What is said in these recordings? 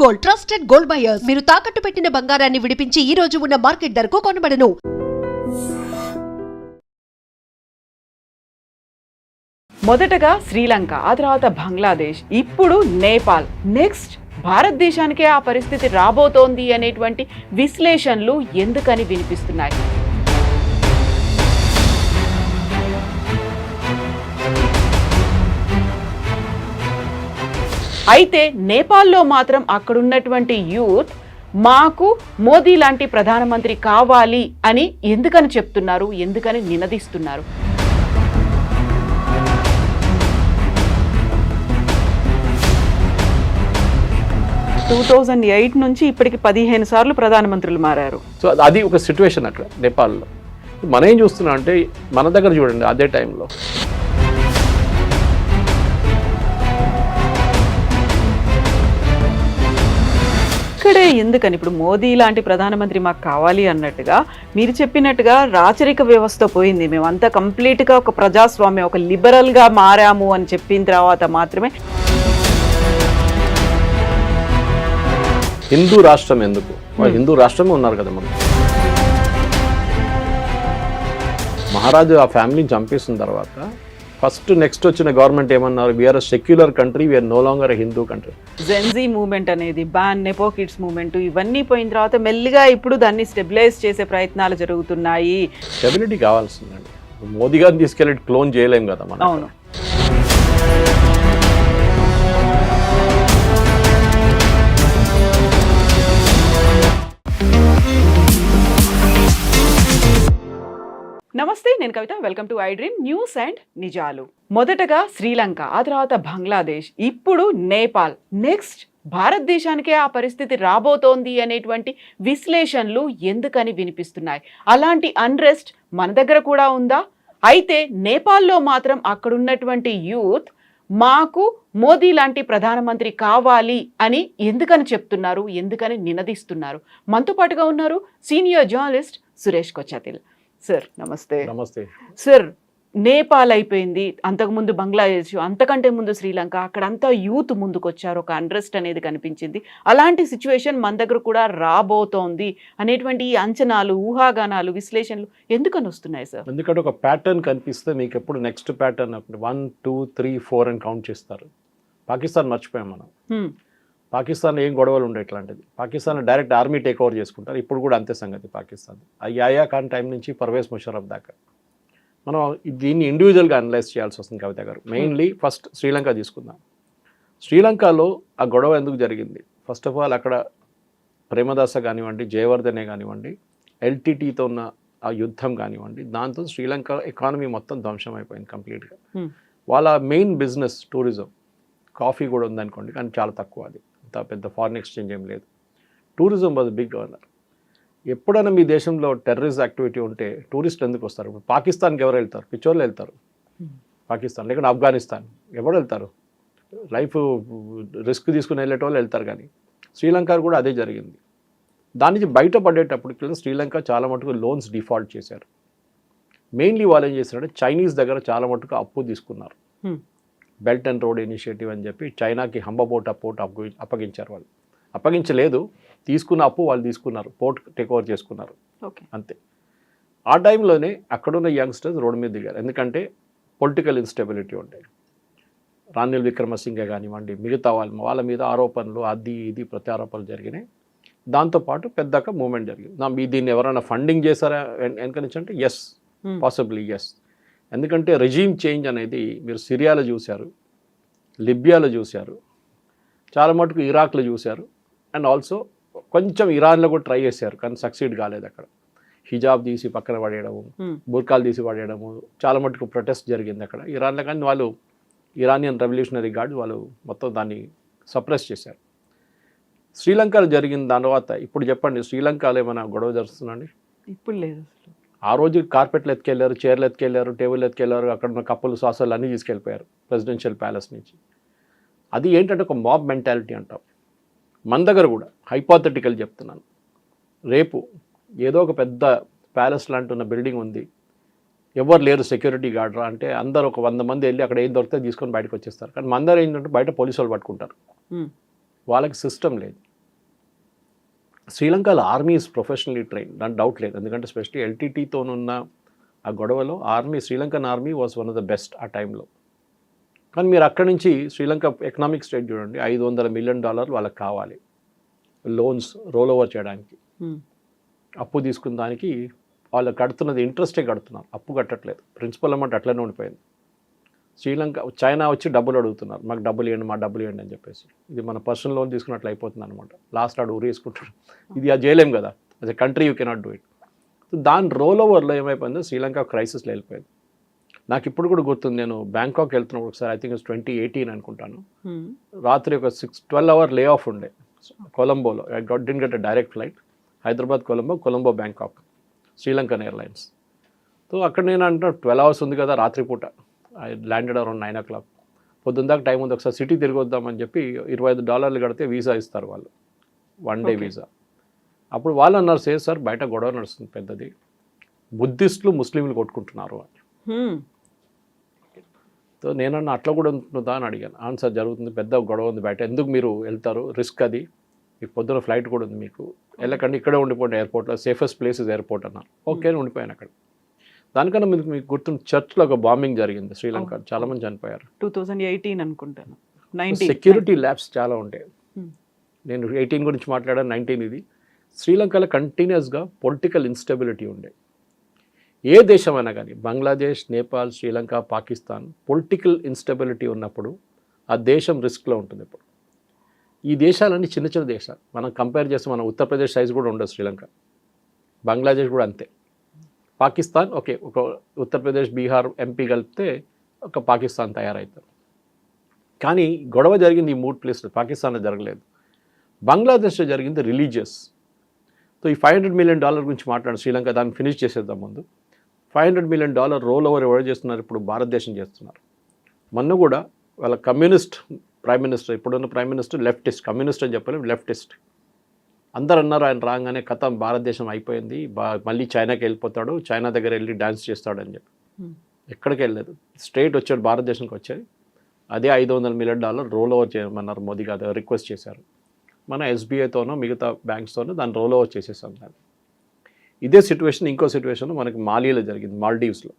Gold trusted gold buyers మీరు తాకట్టు పెట్టిన బంగారాన్ని విడిపించి ఈ రోజు ఉన్న మార్కెట్ ధరకు కొనబడను. మొదటగా శ్రీలంక, ఆ తర్వాత బంగ్లాదేశ్, ఇప్పుడు నేపాల్, నెక్స్ట్ భారతదేశానికే ఆ పరిస్థితి రాబోతోంది అనేటువంటి విశ్లేషణలు ఎందుకని వినిపిస్తున్నాయి? అయితే నేపాల్లో మాత్రం అక్కడున్నటువంటి యూత్ మాకు మోదీ లాంటి ప్రధానమంత్రి కావాలి అని ఎందుకని చెప్తున్నారు, ఎందుకని నినదిస్తున్నారు? టూ 2008 నుంచి ఇప్పటికి 15 సార్లు ప్రధానమంత్రులు మారారు. సో అది ఒక సిచ్యువేషన్ అక్కడ నేపాల్లో. మనం ఏం చూస్తున్నాం అంటే మన దగ్గర చూడండి, అదే టైంలో ఇక్కడే ఎందుకని ఇప్పుడు మోదీ లాంటి ప్రధానమంత్రి మాకు కావాలి అన్నట్టుగా మీరు చెప్పినట్టుగా రాచరిక వ్యవస్థ పోయింది, మేమంతా కంప్లీట్గా ఒక ప్రజాస్వామ్యం, ఒక లిబరల్గా మారాము అని చెప్పిన తర్వాత మాత్రమే హిందూ రాష్ట్రం ఎందుకు, హిందూ రాష్ట్రమే ఉన్నారు కదా మనం. మహారాజు ఆ ఫ్యామిలీని చంపేసిన తర్వాత ఫస్ట్ నెక్స్ట్ వచ్చిన గవర్నమెంట్ ఏమన్నారు, we are a secular country, we are no longer a Hindu country. Gen Z movement అనేది, బ్యాన్ నెపో కిడ్స్ మూవ్మెంట్, ఇవన్నీ పోయిన తర్వాత మెల్లిగా ఇప్పుడు దాన్ని స్టెబిలైజ్ చేసే ప్రయత్నాలు జరుగుతున్నాయి. స్టెబిలిటీ కావాల్సిందండి. మోదీ గారిని తీసుకెళ్ళి క్లోన్ చేయలేం కదా మనం. అవును. నమస్తే, నేను Kavitha. Welcome to I Dream News and నిజాలు. మొదటగా శ్రీలంక, ఆ తర్వాత బంగ్లాదేశ్, ఇప్పుడు నేపాల్, నెక్స్ట్ భారతదేశానికే ఆ పరిస్థితి రాబోతోంది అనేటువంటి విశ్లేషణలు ఎందుకని వినిపిస్తున్నాయి? అలాంటి అన్రెస్ట్ మన దగ్గర కూడా ఉందా? అయితే నేపాల్లో మాత్రం అక్కడున్నటువంటి యూత్ మాకు మోదీ లాంటి ప్రధానమంత్రి కావాలి అని ఎందుకని చెప్తున్నారు, ఎందుకని నినదిస్తున్నారు? మనతో పాటుగా ఉన్నారు senior journalist Suresh Kochattil. Sir నమస్తే. నమస్తే సార్, నేపాల్ అయిపోయింది, అంతకుముందు బంగ్లాదేశ్, అంతకంటే ముందు శ్రీలంక, అక్కడంతా యూత్ ముందుకు వచ్చారు, ఒక అన్రెస్ట్ అనేది కనిపించింది. అలాంటి సిచ్యువేషన్ మన దగ్గర కూడా రాబోతోంది అనేటువంటి ఈ అంచనాలు, ఊహాగానాలు, విశ్లేషణలు ఎందుకని వస్తున్నాయి సార్? ఎందుకంటే ఒక ప్యాటర్న్ కనిపిస్తే మీకు ఎప్పుడు నెక్స్ట్ ప్యాటర్న్ 1, 2, 3, 4 అని కౌంట్ చేస్తారు. పాకిస్తాన్ మర్చిపోయాం మనం. పాకిస్తాన్ ఏం గొడవలు ఉండే ఇట్లాంటిది. Pakistan direct army take over చేసుకుంటారు. ఇప్పుడు కూడా అంతే సంగతి పాకిస్తాన్. యాయా ఖాన్ టైం నుంచి పర్వేజ్ ముషర్రఫ్ దాకా మనం దీన్ని ఇండివిజువల్గా అనలైజ్ చేయాల్సి వస్తుంది కవిత గారు. మెయిన్లీ ఫస్ట్ శ్రీలంక తీసుకుందాం. శ్రీలంకలో ఆ గొడవ ఎందుకు జరిగింది? ఫస్ట్ ఆఫ్ ఆల్ అక్కడ ప్రేమదాస కానివ్వండి, జయవర్ధనే కానివ్వండి, ఎల్టీటీతో ఉన్న ఆ యుద్ధం కానివ్వండి, దాంతో శ్రీలంక ఎకానమీ మొత్తం ధ్వంసం అయిపోయింది కంప్లీట్గా. వాళ్ళ మెయిన్ బిజినెస్ టూరిజం. కాఫీ కూడా ఉందనుకోండి, కానీ చాలా తక్కువ. అది అంత పెద్ద ఫారిన్ ఎక్స్చేంజ్ ఏం లేదు. Tourism was big governor. ఎప్పుడైనా మీ దేశంలో టెర్రరిస్ట్ యాక్టివిటీ ఉంటే టూరిస్టులు ఎందుకు వస్తారు? ఇప్పుడు పాకిస్తాన్కి ఎవరు వెళ్తారు? పిచ్చోళ్ళు వెళ్తారు పాకిస్తాన్, లేకుంటే ఆఫ్ఘనిస్తాన్. ఎవరు వెళ్తారు? లైఫ్ రిస్క్ తీసుకుని వెళ్ళేటోళ్ళు వెళ్తారు. కానీ శ్రీలంక కూడా అదే జరిగింది. దాని నుంచి బయటపడేటప్పటికి శ్రీలంక చాలా మటుకు లోన్స్ డిఫాల్ట్ చేశారు. మెయిన్లీ వాళ్ళు ఏం చేశారంటే చైనీస్ దగ్గర చాలా మటుకు అప్పు తీసుకున్నారు. బెల్ట్ అండ్ రోడ్ ఇనిషియేటివ్ అని చెప్పి చైనాకి హంబపోర్ట్ అప్పగించారు. వాళ్ళు అప్పగించలేదు, తీసుకున్న అప్పు వాళ్ళు తీసుకున్నారు, పోర్ట్ టేక్ ఓవర్ చేసుకున్నారు. అంతే. ఆ టైంలోనే అక్కడున్న యంగ్స్టర్స్ రోడ్డు మీద దిగారు. ఎందుకంటే పొలిటికల్ ఇన్స్టెబిలిటీ ఉంటాయి. రానిల్ విక్రమసింఘే కానివ్వండి, మిగతా వాళ్ళ మీద ఆరోపణలు, అది ఇది ప్రత్యారోపణలు జరిగినాయి. దాంతోపాటు పెద్దక మూమెంట్ జరిగింది. దీన్ని ఎవరైనా ఫండింగ్ చేశారా ఎన్కరించంటే ఎస్, పాసిబ్లీ ఎస్. ఎందుకంటే రెజీమ్ చేంజ్ అనేది మీరు సిరియాలో చూశారు, లిబియాలో చూశారు, చాలా మటుకు ఇరాక్లో చూశారు, అండ్ ఆల్సో కొంచెం ఇరాన్లో కూడా ట్రై చేశారు, కానీ సక్సీడ్ కాలేదు. అక్కడ హిజాబ్ తీసి పక్కన పడేయడము, బుర్కాలు తీసి పడేయడము, చాలా మటుకు ప్రొటెస్ట్ జరిగింది అక్కడ ఇరాన్లో. కానీ వాళ్ళు ఇరానియన్ రెవల్యూషనరీ గార్డ్ వాళ్ళు మొత్తం దాన్ని సప్రెస్ చేశారు. శ్రీలంకలో జరిగిన తర్వాత ఇప్పుడు చెప్పండి, శ్రీలంకలో ఏమైనా గొడవ జరుగుతుందండి? ఇప్పుడు లేదు. ఆ రోజు కార్పెట్లు ఎత్తుకెళ్ళారు, చైర్లు ఎత్తుకెళ్ళారు, టేబుల్ ఎత్తుకెళ్ళారు, అక్కడ ఉన్న కప్పులు సాసాలు అన్నీ తీసుకెళ్ళిపోయారు ప్రెసిడెన్షియల్ ప్యాలెస్ నుంచి. అది ఏంటంటే ఒక మాబ్ మెంటాలిటీ అంటాం. మన దగ్గర కూడా హైపోథెటికల్ చెప్తున్నాను, రేపు ఏదో ఒక పెద్ద ప్యాలెస్ లాంటి ఉన్న బిల్డింగ్ ఉంది, ఎవరు లేరు సెక్యూరిటీ గార్డ్రా అంటే అందరు ఒక 100 మంది వెళ్ళి అక్కడ ఏం దొరికితే తీసుకొని బయటకు వచ్చేస్తారు. కానీ మన దగ్గర ఏంటంటే బయట పోలీసు వాళ్ళు పట్టుకుంటారు. వాళ్ళకి సిస్టమ్ లేదు. శ్రీలంకలో ఆర్మీ ఈజ్ ప్రొఫెషనలీ ట్రైన్, దాని డౌట్ లేదు. ఎందుకంటే స్పెషల్లీ ఎల్టీటీతోనున్న ఆ గొడవలో Sri Lankan army was one of the best ఆ టైంలో. కానీ మీరు అక్కడి నుంచి శ్రీలంక ఎకనామిక్ స్టేట్ చూడండి, $500 మిలియన్ వాళ్ళకి కావాలి లోన్స్ రోల్ ఓవర్ చేయడానికి. అప్పు తీసుకున్న దానికి వాళ్ళు కడుతున్నది ఇంట్రెస్టే కడుతున్నారు, అప్పు కట్టట్లేదు. ప్రిన్సిపల్ అమౌంట్ అట్లనే ఉండిపోయింది. చైనా వచ్చి డబ్బులు అడుగుతున్నారు, మాకు డబ్బులు ఇవ్వండి, మా డబ్బులు ఇవ్వండి అని చెప్పేసి. ఇది మన పర్సనల్ లోన్ తీసుకున్నట్లు అయిపోతుంది అనమాట. లాస్ట్ ఆడు ఊరేసుకుంటాడు. ఇది అది చేయలేం కదా, as a country you cannot do it. దాని రోల్ ఓవర్లో ఏమైపోయిందో శ్రీలంక క్రైసిస్లో వెళ్ళిపోయింది. నాకు ఇప్పుడు కూడా గుర్తుంది, నేను బ్యాంకాక్ వెళ్తున్నప్పుడు ఒకసారి, ఐ థింక్ 2018 అనుకుంటాను, రాత్రి ఒక 12 అవర్ లే ఆఫ్ ఉండే కొలంబోలో. I didn't get a direct flight, Hyderabad Colombo Bangkok, Sri Lankan airlines. So అక్కడ నేను అంటున్నా 12 అవర్స్ ఉంది కదా రాత్రిపూట. I landed around 9 o'clock. పొద్దున్న దాకా టైం ఉంది, ఒకసారి సిటీ తిరిగి వద్దామని చెప్పి $25 కడితే వీసా ఇస్తారు వాళ్ళు, 1 day వీసా. అప్పుడు వాళ్ళు అన్నారు, సార్ బయట గొడవ నడుస్తుంది పెద్దది, బుద్ధిస్టులు ముస్లింలు కొట్టుకుంటున్నారు అని. సో నేనన్నా అట్లా కూడా ఉంటుందా అని అడిగాను. ఆన్సర్ జరుగుతుంది, పెద్ద గొడవ ఉంది బయట, ఎందుకు మీరు వెళ్తారు, రిస్క్ అది, మీకు పొద్దున ఫ్లైట్ కూడా ఉంది, మీకు వెళ్ళకండి, ఇక్కడే ఉండిపోండి ఎయిర్పోర్ట్లో, సేఫెస్ట్ ప్లేస్ ఇస్ ఎయిర్పోర్ట్ అన్నారు. ఓకే అని ఉండిపోయాను అక్కడ. దానికన్నా మీకు గుర్తున్న చర్చ్లో ఒక బాంబింగ్ జరిగింది శ్రీలంక, చాలా మంది చనిపోయారు. 2018 అనుకుంటాను. సెక్యూరిటీ ల్యాబ్స్ చాలా ఉంటాయి. నేను 18 గురించి మాట్లాడాను, 19 ఇది. శ్రీలంకలో కంటిన్యూస్గా పొలిటికల్ ఇన్స్టెబిలిటీ ఉండే. ఏ దేశమైనా కానీ, బంగ్లాదేశ్, నేపాల్, శ్రీలంక, పాకిస్తాన్, పొలిటికల్ ఇన్స్టెబిలిటీ ఉన్నప్పుడు ఆ దేశం రిస్క్లో ఉంటుంది. ఇప్పుడు ఈ దేశాలన్నీ చిన్న చిన్న దేశాలు, మనం కంపేర్ చేస్తే మన ఉత్తరప్రదేశ్ సైజ్ కూడా ఉండదు శ్రీలంక, బంగ్లాదేశ్ కూడా అంతే. పాకిస్తాన్ ఓకే, ఒక ఉత్తరప్రదేశ్, బీహార్, ఎంపీ కలిపితే ఒక పాకిస్తాన్ తయారవుతారు. కానీ గొడవ జరిగింది ఈ 3 ప్లేస్లు, పాకిస్తాన్లో జరగలేదు. బంగ్లాదేశ్లో జరిగింది రిలీజియస్. సో ఈ $500 మిలియన్ గురించి మాట్లాడు శ్రీలంక, దాన్ని ఫినిష్ చేసేద్దాం ముందు. $500 మిలియన్ రోల్ ఓవర్ ఎవరు చేస్తున్నారు, ఇప్పుడు భారతదేశం చేస్తున్నారు. మొన్న కూడా వాళ్ళ కమ్యూనిస్ట్ ప్రైమ్ మినిస్టర్, ఇప్పుడున్న ప్రైమ్ మినిస్టర్ లెఫ్టిస్ట్, కమ్యూనిస్ట్ అని చెప్పలేము, లెఫ్టిస్ట్. అందరు అన్నారు ఆయన రాగానే కథం భారతదేశం అయిపోయింది, మళ్ళీ చైనాకి వెళ్ళిపోతాడు, చైనా దగ్గర వెళ్ళి డ్యాన్స్ చేస్తాడు అని చెప్పి. ఎక్కడికి వెళ్ళలేదు, స్ట్రైట్ వచ్చాడు భారతదేశానికి వచ్చాడు. అదే $500 మిలియన్ రోల్ ఓవర్ చేయమన్నారు మోదీ గారు, రిక్వెస్ట్ చేశారు. మన ఎస్బీఐతోనో మిగతా బ్యాంక్స్తోనో దాన్ని రోల్ ఓవర్ చేసేసాం. దాన్ని ఇదే సిచ్యువేషన్ ఇంకో సిచ్యువేషన్ మనకి మాలిలో జరిగింది, మాల్డీవ్స్లో.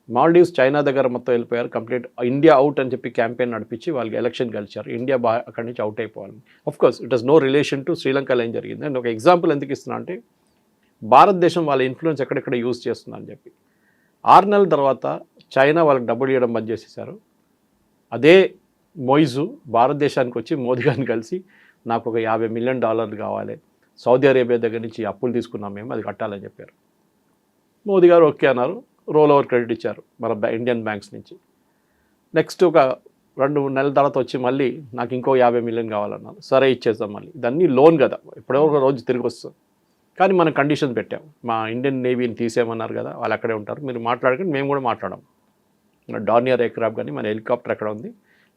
మాల్డీవ్స్ చైనా దగ్గర మొత్తం వెళ్ళిపోయారు, కంప్లీట్ ఇండియా అవుట్ అని చెప్పి క్యాంపెయిన్ నడిపించి వాళ్ళకి ఎలక్షన్ గెలిచారు. ఇండియా అక్కడి నుంచి అవుట్ అయిపోవాలి. Of course it has no relation to శ్రీలంకలో ఏం జరిగింది. అండ్ ఒక ఎగ్జాంపుల్ ఎందుకు ఇస్తున్నా అంటే, భారతదేశం వాళ్ళ ఇన్ఫ్లుయెన్స్ ఎక్కడెక్కడ యూజ్ చేస్తుందని అని చెప్పి. 6 నెలల తర్వాత చైనా వాళ్ళకి డబ్బులు ఇవ్వడం బంద్ చేసేసారు. అదే మొయిజు భారతదేశానికి వచ్చి మోదీ గారిని కలిసి, నాకు ఒక $50 మిలియన్ కావాలి, సౌదీ అరేబియా దగ్గర నుంచి అప్పులు తీసుకున్నాం మేము, అది కట్టాలని చెప్పారు. మోదీ గారు ఓకే అన్నారు, రోల్ ఓవర్ క్రెడిట్ ఇచ్చారు మన ఇండియన్ బ్యాంక్స్ నుంచి. నెక్స్ట్ ఒక 2 నెలల తర్వాత వచ్చి మళ్ళీ నాకు ఇంకో $50 మిలియన్ కావాలన్నారు. సరే ఇచ్చేద్దాం, మళ్ళీ ఇదన్నీ లోన్ కదా, ఎప్పుడో ఒక రోజు తిరిగి వస్తుంది. కానీ మనం కండిషన్ పెట్టాం, మా ఇండియన్ నేవీని తీసేయమన్నారు కదా, వాళ్ళు అక్కడే ఉంటారు, మీరు మాట్లాడకండి, మేము కూడా మాట్లాడాం. మన డార్నియర్ ఎయిర్క్రాఫ్ట్ కానీ మన హెలికాప్టర్ అక్కడ ఉంది,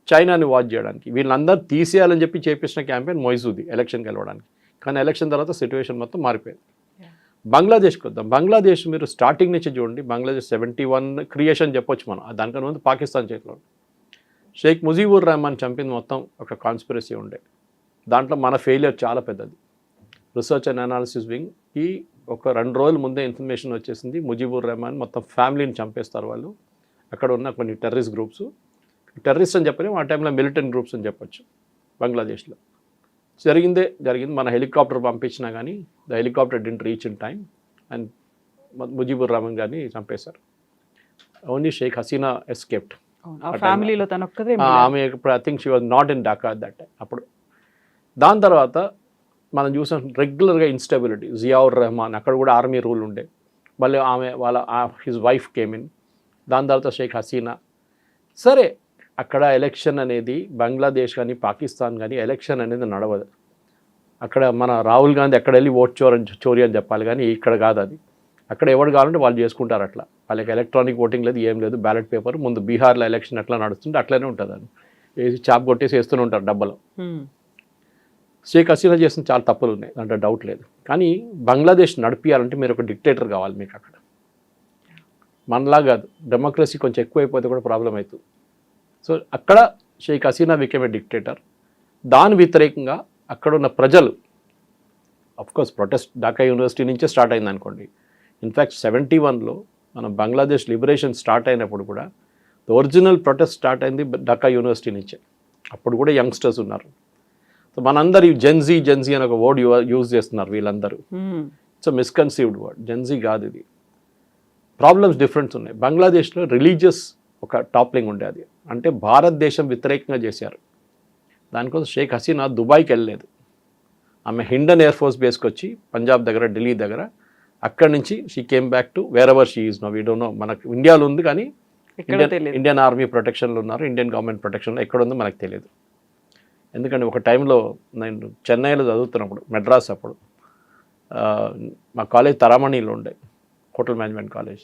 చైనాని వాచ్ చేయడానికి. వీళ్ళందరూ తీసేయాలని చెప్పి చేపించిన క్యాంపెయిన్ మొయిజుది ఎలక్షన్కి వెళ్ళడానికి. కానీ ఎలక్షన్ తర్వాత సిచ్యువేషన్ మొత్తం మారిపోయింది. బంగ్లాదేశ్కి వద్దాం. బంగ్లాదేశ్ మీరు స్టార్టింగ్ నుంచి చూడండి, బంగ్లాదేశ్ 71 క్రియేషన్ చెప్పొచ్చు మనం, దానికన్నా ముందు పాకిస్తాన్ చేతిలో. షేక్ ముజీబుర్ రెహమాన్ చంపింది మొత్తం ఒక కాన్స్పిరసీ ఉండే. దాంట్లో మన ఫెయిలియర్ చాలా పెద్దది. రీసెర్చ్ అండ్ అనాలిసిస్ వింగ్కి ఒక 2 రోజుల ముందే ఇన్ఫర్మేషన్ వచ్చేసింది, ముజీబుర్ రెహమాన్ మొత్తం ఫ్యామిలీని చంపేస్తారు వాళ్ళు. అక్కడ ఉన్న కొన్ని టెర్రరిస్ట్ గ్రూప్స్, టెర్రరిస్ట్ అని చెప్పలేము, ఆ టైంలో మిలిటెంట్ గ్రూప్స్ అని చెప్పొచ్చు. బంగ్లాదేశ్లో జరిగింది. మన హెలికాప్టర్ పంపించినా కానీ the helicopter didn't reach in time and Mujibur Rahman గారిని చంపేశారు. Only Sheikh Hasina escaped. ఫ్యామిలీలో తన ఒక్కదే, ఆమె I think she was not in Dhaka at that time. అప్పుడు దాని తర్వాత మనం చూసాం రెగ్యులర్గా ఇన్స్టెబిలిటీ. జియావుర్ రెహమాన్ అక్కడ కూడా ఆర్మీ రూల్ ఉండే, మళ్ళీ ఆమె వాళ్ళ హిజ్ వైఫ్ కేమ్ ఇన్. దాని తర్వాత షేక్ హసీనా. సరే అక్కడ ఎలక్షన్ అనేది బంగ్లాదేశ్ కానీ పాకిస్తాన్ కానీ ఎలక్షన్ అనేది నడవదు. అక్కడ మన రాహుల్ గాంధీ అక్కడ వెళ్ళి ఓట్ చోరీ అని చెప్పాలి, కానీ ఇక్కడ కాదు అది. అక్కడ ఎవరు కావాలంటే వాళ్ళు చేసుకుంటారు. అట్లా వాళ్ళకి ఎలక్ట్రానిక్ ఓటింగ్ లేదు, ఏం లేదు, బ్యాలెట్ పేపర్. ముందు బీహార్లో ఎలక్షన్ ఎట్లా నడుస్తుంటే అట్లనే ఉంటుంది, అని వేసి చాప్ కొట్టేసి వేస్తూనే ఉంటారు డబ్బలో. షేక్ హసీనా చేసిన చాలా తప్పులు ఉన్నాయి, దాంట్లో డౌట్ లేదు. కానీ బంగ్లాదేశ్ నడిపియాలంటే మీరు ఒక డిక్టేటర్ కావాలి మీకు అక్కడ. మనలా కాదు, డెమోక్రసీ కొంచెం ఎక్కువైపోతే కూడా ప్రాబ్లం అవుతుంది. సో అక్కడ Sheikh Hasina became a dictator. దాని వ్యతిరేకంగా అక్కడ ఉన్న ప్రజలు కోర్స్ ప్రొటెస్ట్ ఢాకా యూనివర్సిటీ నుంచే స్టార్ట్ అయింది అనుకోండి. ఇన్ఫ్యాక్ట్ 71లో మన బంగ్లాదేశ్ లిబరేషన్ స్టార్ట్ అయినప్పుడు కూడా ఒరిజినల్ ప్రొటెస్ట్ స్టార్ట్ అయింది ఢాకా యూనివర్సిటీ నుంచే. అప్పుడు కూడా యంగ్స్టర్స్ ఉన్నారు. సో మనందరూ జెన్జీ అని ఒక వర్డ్ యూజ్ చేస్తున్నారు వీళ్ళందరూ. It's మిస్కన్సీవ్డ్ word. జెన్జీ కాదు ఇది. ప్రాబ్లమ్స్ డిఫరెన్స్ ఉన్నాయి. బంగ్లాదేశ్లో రిలీజియస్ ఒక టాప్లింగ్ ఉండేది, అంటే భారతదేశం వ్యతిరేకంగా చేశారు. దానికోసం షేక్ హసీనా దుబాయ్కి వెళ్ళలేదు. ఆమె హిండన్ ఎయిర్ ఫోర్స్ బేస్కి వచ్చి పంజాబ్ దగ్గర, ఢిల్లీ దగ్గర, అక్కడి నుంచి she came back to wherever she is no. We don't know. మనకు ఇండియాలో ఉంది కానీ ఇండియన్ ఆర్మీ ప్రొటెక్షన్లో ఉన్నారు, ఇండియన్ గవర్నమెంట్ ప్రొటెక్షన్లో ఎక్కడ ఉందో మనకు తెలియదు. ఎందుకంటే ఒక టైంలో నేను చెన్నైలో చదువుతున్నప్పుడు, మెడ్రాస్ అప్పుడు, మా కాలేజ్ తరామణిలో ఉండే, హోటల్ మేనేజ్మెంట్ కాలేజ్.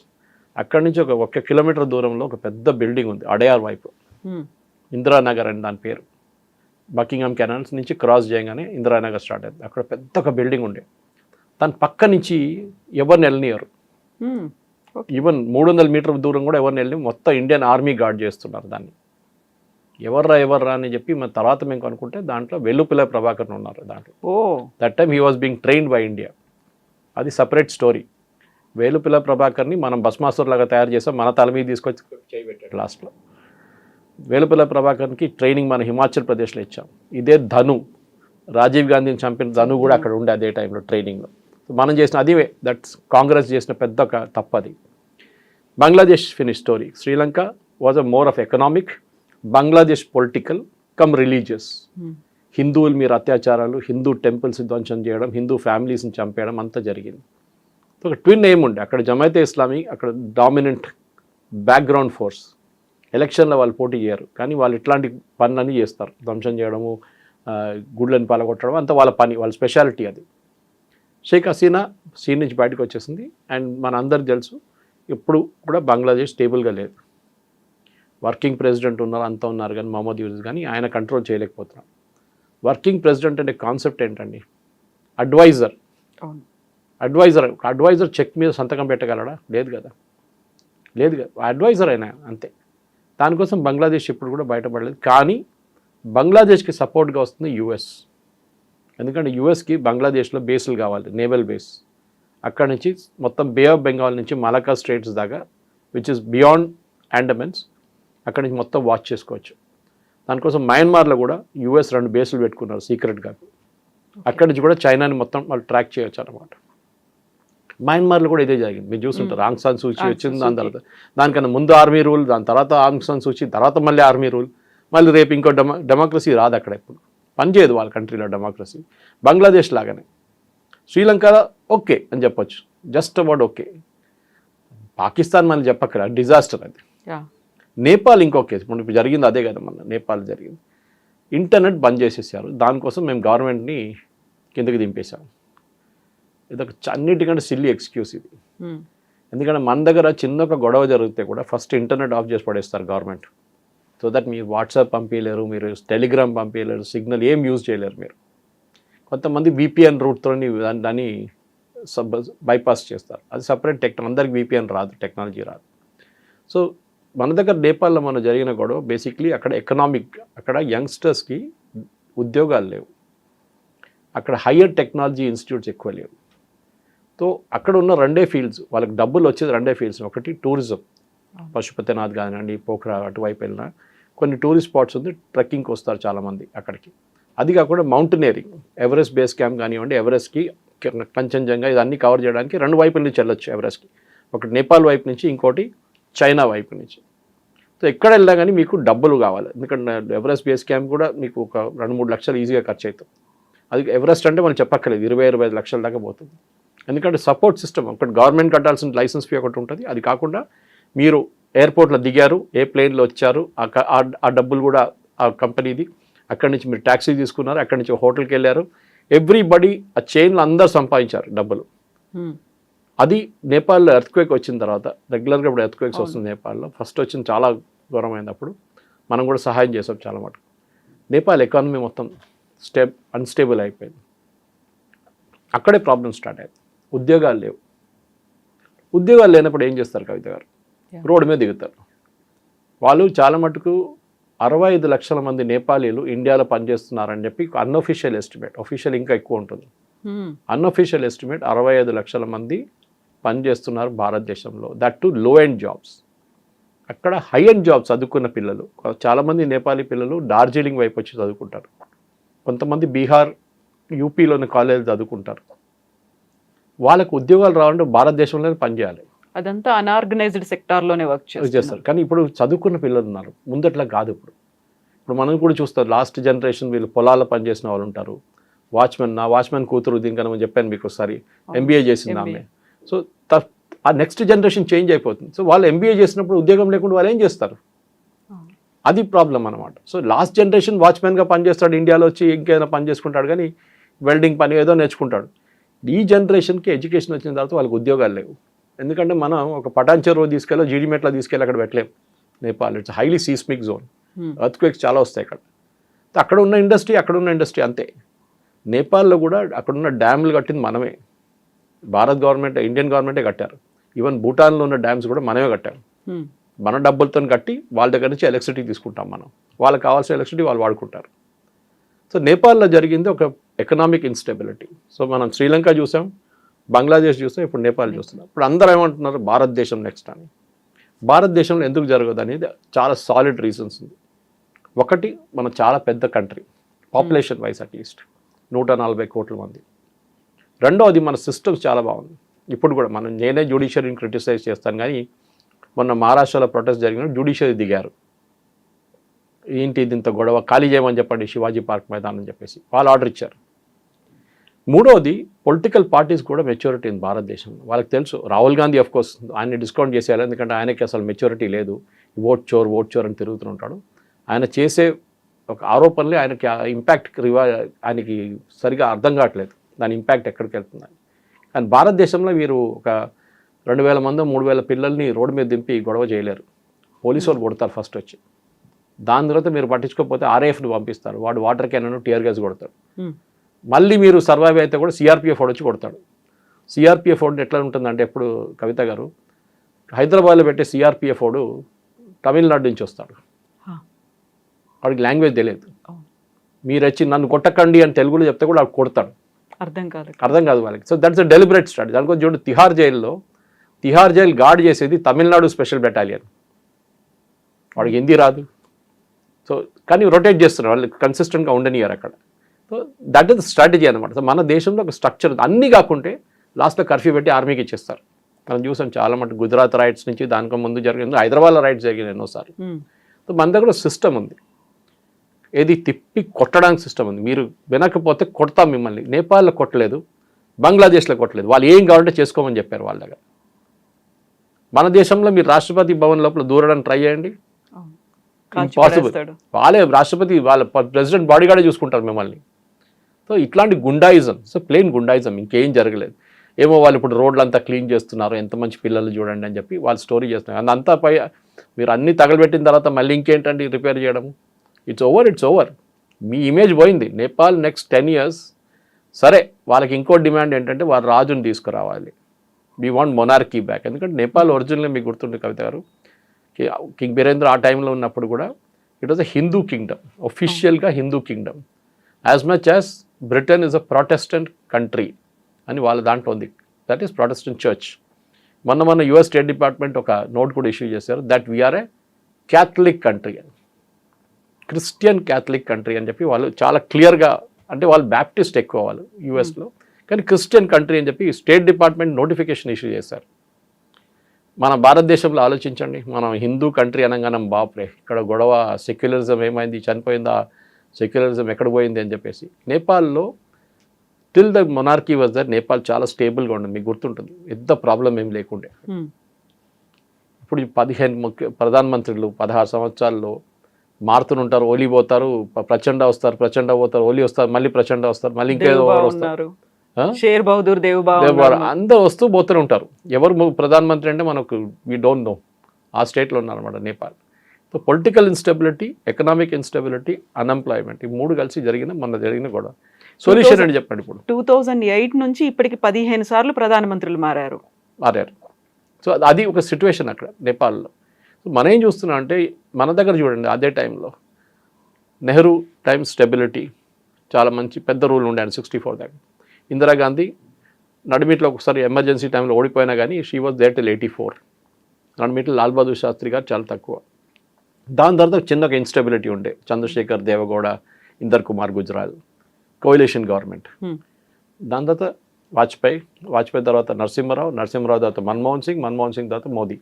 అక్కడి నుంచి ఒక కిలోమీటర్ దూరంలో ఒక పెద్ద బిల్డింగ్ ఉంది అడయార్ వైపు, ఇందిరానగర్ అని దాని పేరు. బకింగ్హామ్ కెనాల్స్ నుంచి క్రాస్ చేయగానే ఇందిరానగర్ స్టార్ట్ అయింది. అక్కడ పెద్ద ఒక బిల్డింగ్ ఉండే. దాని పక్క నుంచి ఎవరిని వెళ్ళనియరు. ఈవెన్ 300 మీటర్ దూరం కూడా ఎవరిని వెళ్ళి, మొత్తం ఇండియన్ ఆర్మీ గార్డ్ చేస్తున్నారు దాన్ని. ఎవర్రా అని చెప్పి మన తర్వాత మేము కనుక్కుంటే దాంట్లో వెల్లుపిల్ల ప్రభాకర్ ఉన్నారు దాంట్లో. That time he was being trained by India. అది సపరేట్ స్టోరీ. వేలుపిల్ల ప్రభాకర్ని మనం భస్మాసుర్ లాగా తయారు చేసాం, మన తల మీద తీసుకొచ్చి చేయబెట్టాడు లాస్ట్లో. వేలుపిల్ల ప్రభాకర్కి ట్రైనింగ్ మన హిమాచల్ ప్రదేశ్లో ఇచ్చాం. ఇదే ధను, రాజీవ్ గాంధీని చంపిన ధను కూడా అక్కడ ఉండే అదే టైంలో ట్రైనింగ్లో. మనం చేసిన అది దట్స్ కాంగ్రెస్ చేసిన పెద్ద ఒక తప్పది. Bangladesh finish story. Sri Lanka was a more of economic, Bangladesh political come religious. హిందువులు మీరు అత్యాచారాలు, హిందూ టెంపుల్స్ ధ్వంసం చేయడం, హిందూ ఫ్యామిలీస్ని చంపేయడం అంతా జరిగింది. ఒక ట్విన్ ఏం ఉండే అక్కడ, జమైతే ఇస్లామీ అక్కడ డామినెంట్ బ్యాక్గ్రౌండ్ ఫోర్స్. ఎలక్షన్లో వాళ్ళు పోటీ చేయరు, కానీ వాళ్ళు ఇట్లాంటి పనులన్నీ చేస్తారు. ధ్వంసం చేయడము, గుడ్లను పాలగొట్టడం అంతా వాళ్ళ పని, వాళ్ళ స్పెషాలిటీ అది. షేక్ హసీనా సీన్ నుంచి బయటకు వచ్చేసింది. అండ్ మన అందరికి తెలుసు ఇప్పుడు కూడా బంగ్లాదేశ్ స్టేబుల్గా లేదు. వర్కింగ్ ప్రెసిడెంట్ ఉన్నారు, అంతా ఉన్నారు, కానీ మహమ్మద్ యూసుఫ్ కానీ ఆయన కంట్రోల్ చేయలేకపోతున్నారు. వర్కింగ్ ప్రెసిడెంట్ అంటే కాన్సెప్ట్ ఏంటండి? అడ్వైజర్. అడ్వైజర్ చెక్ మీద సంతకం పెట్టగలడా? లేదు కదా. అడ్వైజర్ అయినా అంతే. దానికోసం బంగ్లాదేశ్ ఇప్పుడు కూడా బయటపడలేదు. కానీ బంగ్లాదేశ్కి సపోర్ట్గా వస్తుంది యుఎస్. ఎందుకంటే యుఎస్కి బంగ్లాదేశ్లో బేస్లు కావాలి, నేవల్ బేస్. అక్కడ నుంచి మొత్తం బే ఆఫ్ బెంగాల్ నుంచి మలకా స్ట్రేట్స్ దాకా, విచ్ ఇస్ బియాండ్ అండమాన్స్, అక్కడి నుంచి మొత్తం వాచ్ చేసుకోవచ్చు. దానికోసం మయన్మార్లో కూడా యుఎస్ 2 బేసులు పెట్టుకున్నారు సీక్రెట్గా. అక్కడి నుంచి కూడా చైనాని మొత్తం వాళ్ళు ట్రాక్ చేయొచ్చు అన్నమాట. మయన్మార్లో కూడా ఇదే జరిగింది. మీరు చూస్తుంటారు, ఆంగ్ సాన్ సూచీ వచ్చింది, దాని తర్వాత దానికన్నా ముందు ఆర్మీ రూల్, దాని తర్వాత ఆంగ్ సాన్ సూచీ, తర్వాత మళ్ళీ ఆర్మీ రూల్, మళ్ళీ రేపు ఇంకో డెమోక్రసీ రాదు అక్కడ. ఎప్పుడు పనిచేయదు వాళ్ళ కంట్రీలో డెమోక్రసీ. బంగ్లాదేశ్ లాగానే. శ్రీలంకలో ఓకే అని చెప్పొచ్చు, జస్ట్ అబౌట్ ఓకే. పాకిస్తాన్ మళ్ళీ చెప్పక్కర, డిజాస్టర్ అది. నేపాల్ ఇంకో కేసు. ఇప్పుడు జరిగింది అదే కదా, మన నేపాల్ జరిగింది. ఇంటర్నెట్ బంద్ చేసేసారు. దానికోసం మేము గవర్నమెంట్ని కిందకి దింపేశాం. ఇదొక అన్నిటికంటే సిల్లీ ఎక్స్క్యూజ్ ఇది. ఎందుకంటే మన దగ్గర చిన్న ఒక గొడవ జరిగితే కూడా ఫస్ట్ ఇంటర్నెట్ ఆఫ్ చేసి పడేస్తారు గవర్నమెంట్. సో దట్ మీరు వాట్సాప్ పంపించలేరు, మీరు టెలిగ్రామ్ పంపించలేరు, సిగ్నల్ ఏం యూజ్ చేయలేరు మీరు. కొంతమంది VPN రూట్తో దాన్ని బైపాస్ చేస్తారు. అది సపరేట్ టెక్నాలజీ. అందరికి VPN రాదు, టెక్నాలజీ రాదు. సో మన దగ్గర నేపాల్లో మన జరిగిన గొడవ బేసిక్లీ అక్కడ ఎకనామిక్. అక్కడ యంగ్స్టర్స్కి ఉద్యోగాలు లేవు, అక్కడ హయ్యర్ టెక్నాలజీ ఇన్స్టిట్యూట్స్ ఎక్కువ లేవు. సో అక్కడ ఉన్న 2 ఫీల్డ్స్, వాళ్ళకి డబ్బులు వచ్చేది 2 ఫీల్డ్స్. ఒకటి టూరిజం, పశుపతినాథ్ కానివ్వండి, పోఖ్రా అటువైపు వెళ్ళినా కొన్ని టూరిస్ట్ స్పాట్స్ ఉంది, ట్రెక్కింగ్కి వస్తారు చాలామంది అక్కడికి. అది కాకుండా మౌంటైనరింగ్, ఎవరెస్ట్ బేస్ క్యాంప్ కానివ్వండి, ఎవరెస్ట్కి, కంచన్జంగా, ఇదన్నీ కవర్ చేయడానికి 2 వైపుల నుంచి వెళ్ళొచ్చు ఎవరెస్ట్కి. ఒకటి నేపాల్ వైపు నుంచి, ఇంకోటి చైనా వైపు నుంచి. సో ఎక్కడ వెళ్ళినా కానీ మీకు డబ్బులు కావాలి. ఎందుకంటే ఎవరెస్ట్ బేస్ క్యాంప్ కూడా మీకు ఒక 2-3 లక్షలు ఈజీగా ఖర్చు అవుతుంది. అది ఎవరెస్ట్ అంటే మనం చెప్పక్కర్లేదు, 20-25 లక్షల దాకా పోతుంది. ఎందుకంటే సపోర్ట్ సిస్టమ్ ఒకటి, గవర్నమెంట్ కట్టాల్సిన లైసెన్స్ ఫీ ఒకటి ఉంటుంది. అది కాకుండా మీరు ఎయిర్పోర్ట్లో దిగారు, ఏ ప్లేన్లో వచ్చారు, ఆ డబ్బులు కూడా ఆ కంపెనీది. అక్కడి నుంచి మీరు ట్యాక్సీ తీసుకున్నారు, అక్కడి నుంచి హోటల్కి వెళ్ళారు, ఎవ్రీబడి ఆ చైన్లో అందరు సంపాదించారు డబ్బులు. అది నేపాల్లో ఎర్త్క్వేక్ వచ్చిన తర్వాత, రెగ్యులర్గా ఇప్పుడు ఎర్త్క్వేక్స్ వస్తుంది నేపాల్లో. ఫస్ట్ వచ్చింది చాలా ఘోరమైంది. అప్పుడు మనం కూడా సహాయం చేసాం చాలా మటుకు. నేపాల్ ఎకానమీ మొత్తం అన్స్టేబుల్ అయిపోయింది. అక్కడే ప్రాబ్లం స్టార్ట్ అయ్యింది. ఉద్యోగాలు లేవు. ఉద్యోగాలు లేనప్పుడు ఏం చేస్తారు కవిత గారు? రోడ్డు మీద దిగుతారు. వాళ్ళు చాలా మటుకు 65 లక్షల మంది నేపాలీలు ఇండియాలో పనిచేస్తున్నారని చెప్పి అన్అఫీషియల్ ఎస్టిమేట్. అఫీషియల్ ఇంకా ఎక్కువ ఉంటుంది. అన్అఫీషియల్ ఎస్టిమేట్ 65 లక్షల మంది పనిచేస్తున్నారు భారతదేశంలో, దట్ టు లో ఎండ్ జాబ్స్. అక్కడ హై ఎండ్ జాబ్స్ చదువుకున్న పిల్లలు చాలామంది నేపాలీ పిల్లలు డార్జిలింగ్ వైపు వచ్చి చదువుకుంటారు, కొంతమంది బీహార్ యూపీలోని కాలేజీలు చదువుకుంటారు. వాళ్ళకు ఉద్యోగాలు రావాలంటే భారతదేశంలోనే పనిచేయాలి. అదంతా అన్ఆర్గనైజ్డ్ సెక్టార్లోనే వర్క్ చేస్తారు. కానీ ఇప్పుడు చదువుకున్న పిల్లలు ఉన్నారు, ముందట్లా కాదు. ఇప్పుడు మనం కూడా చూస్తారు, లాస్ట్ జనరేషన్ వీళ్ళు పొలాల్లో పనిచేసిన వాళ్ళు ఉంటారు. వాచ్మెన్ కూతురు దీనికన్నా నేను చెప్పాను మీకు ఒకసారి, ఎంబీఏ చేసింది ఆమె. సో ఆ నెక్స్ట్ జనరేషన్ చేంజ్ అయిపోతుంది. సో వాళ్ళు ఎంబీఏ చేసినప్పుడు ఉద్యోగం లేకుండా వాళ్ళు ఏం చేస్తారు, అది ప్రాబ్లం అనమాట. సో లాస్ట్ జనరేషన్ వాచ్మెన్గా పనిచేస్తాడు, ఇండియాలో వచ్చి ఇంకేదైనా పని చేసుకుంటాడు, కానీ వెల్డింగ్ పని ఏదో నేర్చుకుంటాడు. ఈ జనరేషన్కి ఎడ్యుకేషన్ వచ్చిన తర్వాత వాళ్ళకి ఉద్యోగాలు లేవు. ఎందుకంటే మనం ఒక పటాన్చెరు తీసుకెళ్ళి జీడిమెట్లా తీసుకెళ్ళి అక్కడ పెట్టలేం. Nepal it's highly seismic zone, earthquakes చాలా వస్తాయి అక్కడ. అక్కడ ఉన్న ఇండస్ట్రీ అంతే. నేపాల్లో కూడా అక్కడున్న డ్యామ్లు కట్టింది మనమే, భారత్ గవర్నమెంట్, ఇండియన్ గవర్నమెంటే కట్టారు. ఈవెన్ భూటాన్లో ఉన్న డ్యామ్స్ కూడా మనమే కట్టాం. మన డబ్బులతో కట్టి వాళ్ళ దగ్గర నుంచి ఎలక్ట్రిసిటీ తీసుకుంటాం మనం, వాళ్ళకి కావాల్సిన ఎలక్ట్రిసిటీ వాళ్ళు వాడుకుంటారు. సో నేపాల్లో జరిగింది ఒక ఎకనామిక్ ఇన్స్టెబిలిటీ. సో మనం శ్రీలంక చూసాం, బంగ్లాదేశ్ చూసాం, ఇప్పుడు నేపాల్ చూస్తున్నాం. ఇప్పుడు అందరూ ఏమంటున్నారు భారతదేశం నెక్స్ట్ అని. భారతదేశంలో ఎందుకు జరగదు అనేది చాలా సాలిడ్ రీజన్స్ ఉంది. ఒకటి, మన చాలా పెద్ద కంట్రీ, పాపులేషన్ వైజ్ అట్లీస్ట్ 140 కోట్ల మంది. రెండవది, మన సిస్టమ్స్ చాలా బాగుంది. ఇప్పుడు కూడా నేనే జ్యుడిషియరీని క్రిటిసైజ్ చేస్తాను, కానీ మొన్న మహారాష్ట్రలో ప్రొటెస్ట్ జరిగిన జ్యుడిషియరీ దిగారు. ఏంటి ఇంత గొడవ, ఖాళీ చేయమని చెప్పండి శివాజీ పార్క్ మైదానం అని చెప్పేసి వాళ్ళు ఆర్డర్ ఇచ్చారు. మూడవది, పొలిటికల్ పార్టీస్ కూడా మెచ్యూరిటీ ఉంది భారతదేశంలో. వాళ్ళకి తెలుసు, రాహుల్ గాంధీ ఆఫ్ కోర్స్ ఆయన్ని డిస్కౌంట్ చేసేయాలి, ఎందుకంటే ఆయనకి అసలు మెచ్యూరిటీ లేదు, ఓట్ చోర్ అని తిరుగుతుంటాడు. ఆయన చేసే ఒక ఆరోపణలే ఆయనకి ఇంపాక్ట్ ఆయనకి సరిగా అర్థం కావట్లేదు, దాని ఇంపాక్ట్ ఎక్కడికి వెళ్తుందని. కానీ భారతదేశంలో వీరు ఒక 2000 మందో 3000 పిల్లల్ని రోడ్డు మీద దింపి గొడవ చేయలేరు. పోలీసు వాళ్ళు కొడతారు ఫస్ట్ వచ్చి, దాని తర్వాత మీరు పట్టించుకోకపోతే ఆర్ఏఎఫ్ని పంపిస్తారు, వాడు వాటర్ క్యానన్ టీఆర్ గ్యాస్ కొడతాడు. మళ్ళీ మీరు సర్వైవ్ అయితే కూడా సిఆర్పిఎఫ్ వాడు వచ్చి కొడతాడు. సిఆర్పిఎఫ్ వాడు ఎట్లా ఉంటుందంటే, ఎప్పుడు కవిత గారు హైదరాబాద్లో పెట్టే సిఆర్పిఎఫ్ వాడు తమిళనాడు నుంచి వస్తాడు, వాడికి లాంగ్వేజ్ తెలియదు. మీరు వచ్చి నన్ను కొట్టకండి అని తెలుగులో చెప్తే కూడా వాడు కొడతాడు, అర్థం కాదు వాళ్ళకి. So that's a deliberate strategy. దానికోసం చూడండి, తిహార్ జైల్ గార్డ్ చేసేది తమిళనాడు స్పెషల్ బెటాలియన్, వాడికి హిందీ రాదు. సో కానీ రొటేట్ చేస్తున్నారు వాళ్ళు, కన్సిస్టెంట్గా ఉండనియరు అక్కడ. సో దట్ ఈస్ స్ట్రాటజీ అనమాట. సో మన దేశంలో ఒక స్ట్రక్చర్ అన్నీ కాకుంటే లాస్ట్లో కర్ఫ్యూ పెట్టి ఆర్మీకి ఇచ్చేస్తారు. మనం చూసాం చాలా మటు గుజరాత్ రైట్స్ నుంచి దానికి ముందు జరిగింది, హైదరాబాద్లో రైట్స్ జరిగింది ఎన్నోసార్లు. సో మన దగ్గర సిస్టమ్ ఉంది, ఏది తిప్పి కొట్టడానికి సిస్టమ్ ఉంది. మీరు వినకపోతే కొడతాం మిమ్మల్ని. నేపాల్లో కొట్టలేదు, బంగ్లాదేశ్లో కొట్టలేదు, వాళ్ళు ఏం కావాలంటే చేసుకోమని చెప్పారు వాళ్ళ దగ్గర. మన దేశంలో మీరు రాష్ట్రపతి భవన్ లోపల దూరడానికి ట్రై చేయండి, ఇంపాసిబుల్. వాళ్ళే రాష్ట్రపతి, వాళ్ళ ప్రెసిడెంట్ బాడీగార్డే చూసుకుంటారు మిమ్మల్ని. సో ఇట్లాంటి గుండాయిజం, సో ప్లెయిన్ గుండాయిజం, ఇంకేం జరగలేదు. ఏమో వాళ్ళు ఇప్పుడు రోడ్లు అంతా క్లీన్ చేస్తున్నారు, ఎంత మంచి పిల్లలు చూడండి అని చెప్పి వాళ్ళు స్టోరీ చేస్తున్నారు. అంతా పై మీరు అన్నీ తగలబెట్టిన తర్వాత మళ్ళీ ఇంకేంటండి రిపేర్ చేయడము. It's over. మీ ఇమేజ్ పోయింది. నేపాల్ నెక్స్ట్ 10 years, సరే వాళ్ళకి ఇంకో డిమాండ్ ఏంటంటే వారు రాజుని తీసుకురావాలి. We want monarchy back. ఎందుకంటే నేపాల్ ఒరిజినల్గా మీకు గుర్తుండే కవిత గారు, కింగ్ బీరేంద్ర ఆ టైంలో ఉన్నప్పుడు కూడా it was a Hindu kingdom, ఒఫిషియల్గా Hindu kingdom, as much as Britain is a Protestant country అని వాళ్ళ దాంట్లో ఉంది. That is Protestant church. మొన్న యుఎస్ స్టేట్ డిపార్ట్మెంట్ ఒక నోట్ కూడా ఇష్యూ చేశారు, that we are a Catholic country, Christian Catholic country అని చెప్పి వాళ్ళు చాలా క్లియర్గా, అంటే వాళ్ళు బ్యాప్టిస్ట్ ఎక్కువ వాళ్ళు యూఎస్లో, కానీ క్రిస్టియన్ కంట్రీ అని చెప్పి స్టేట్ డిపార్ట్మెంట్ నోటిఫికేషన్ ఇష్యూ చేశారు. మన భారతదేశంలో ఆలోచించండి, మనం హిందూ కంట్రీ అనగానే బాప్రే ఇక్కడ గొడవ, సెక్యులరిజం ఏమైంది, చనిపోయిందా, సెక్యులరిజం ఎక్కడ పోయింది అని చెప్పేసి. నేపాల్లో till the monarchy was there, Nepal చాలా స్టేబుల్గా ఉండదు, మీకు గుర్తుంటుంది, పెద్ద ప్రాబ్లం ఏం లేకుండే. ఇప్పుడు 15 ప్రధానమంత్రులు 16 సంవత్సరాల్లో మారుతుంటారు, ఓలీ పోతారు, ప్రచండ వస్తారు, ప్రచండ పోతారు, ఓలీ వస్తారు, మళ్ళీ ప్రచండ వస్తారు, మళ్ళీ ఇంకేదో వస్తారు, షేర్ బహదూర్ అందరూ వస్తూ పోతూనే ఉంటారు. ఎవరు ప్రధానమంత్రి అంటే మనకు వీ డోంట్ నో. ఆ స్టేట్లో ఉన్నారన్నమాట Nepal. So political instability, economic instability, unemployment, ఈ 3 కలిసి మొన్న జరిగిన గొడవ. సొల్యూషన్ అని చెప్పండి. ఇప్పుడు 2008 నుంచి ఇప్పటికి 15 సార్లు ప్రధానమంత్రులు మారారు. సో అది ఒక సిచ్యువేషన్ అక్కడ నేపాల్లో. సో మనం ఏం చూస్తున్నాం అంటే, మన దగ్గర చూడండి, అదే టైంలో నెహ్రూ టైం స్టెబిలిటీ చాలా మంచి పెద్ద రూల్ ఉండే 64 దాకా. ఇందిరాగాంధీ నడిమిట్లో ఒకసారి ఎమర్జెన్సీ టైంలో ఓడిపోయినా కానీ షీ వాజ్ దేర్ టిల్ 84. నడిమిట్లో లాల్ బహదూర్ శాస్త్రి గారు చాలా తక్కువ. దాని తర్వాత చిన్నగా ఇన్స్టెబిలిటీ ఉండే, చంద్రశేఖర్, దేవగౌడ, ఇందర్ కుమార్ గుజ్రాల్, కోయిలేషన్ గవర్నమెంట్. దాని తర్వాత వాజ్పేయి తర్వాత నరసింహరావు తర్వాత మన్మోహన్ సింగ్ తర్వాత మోదీ.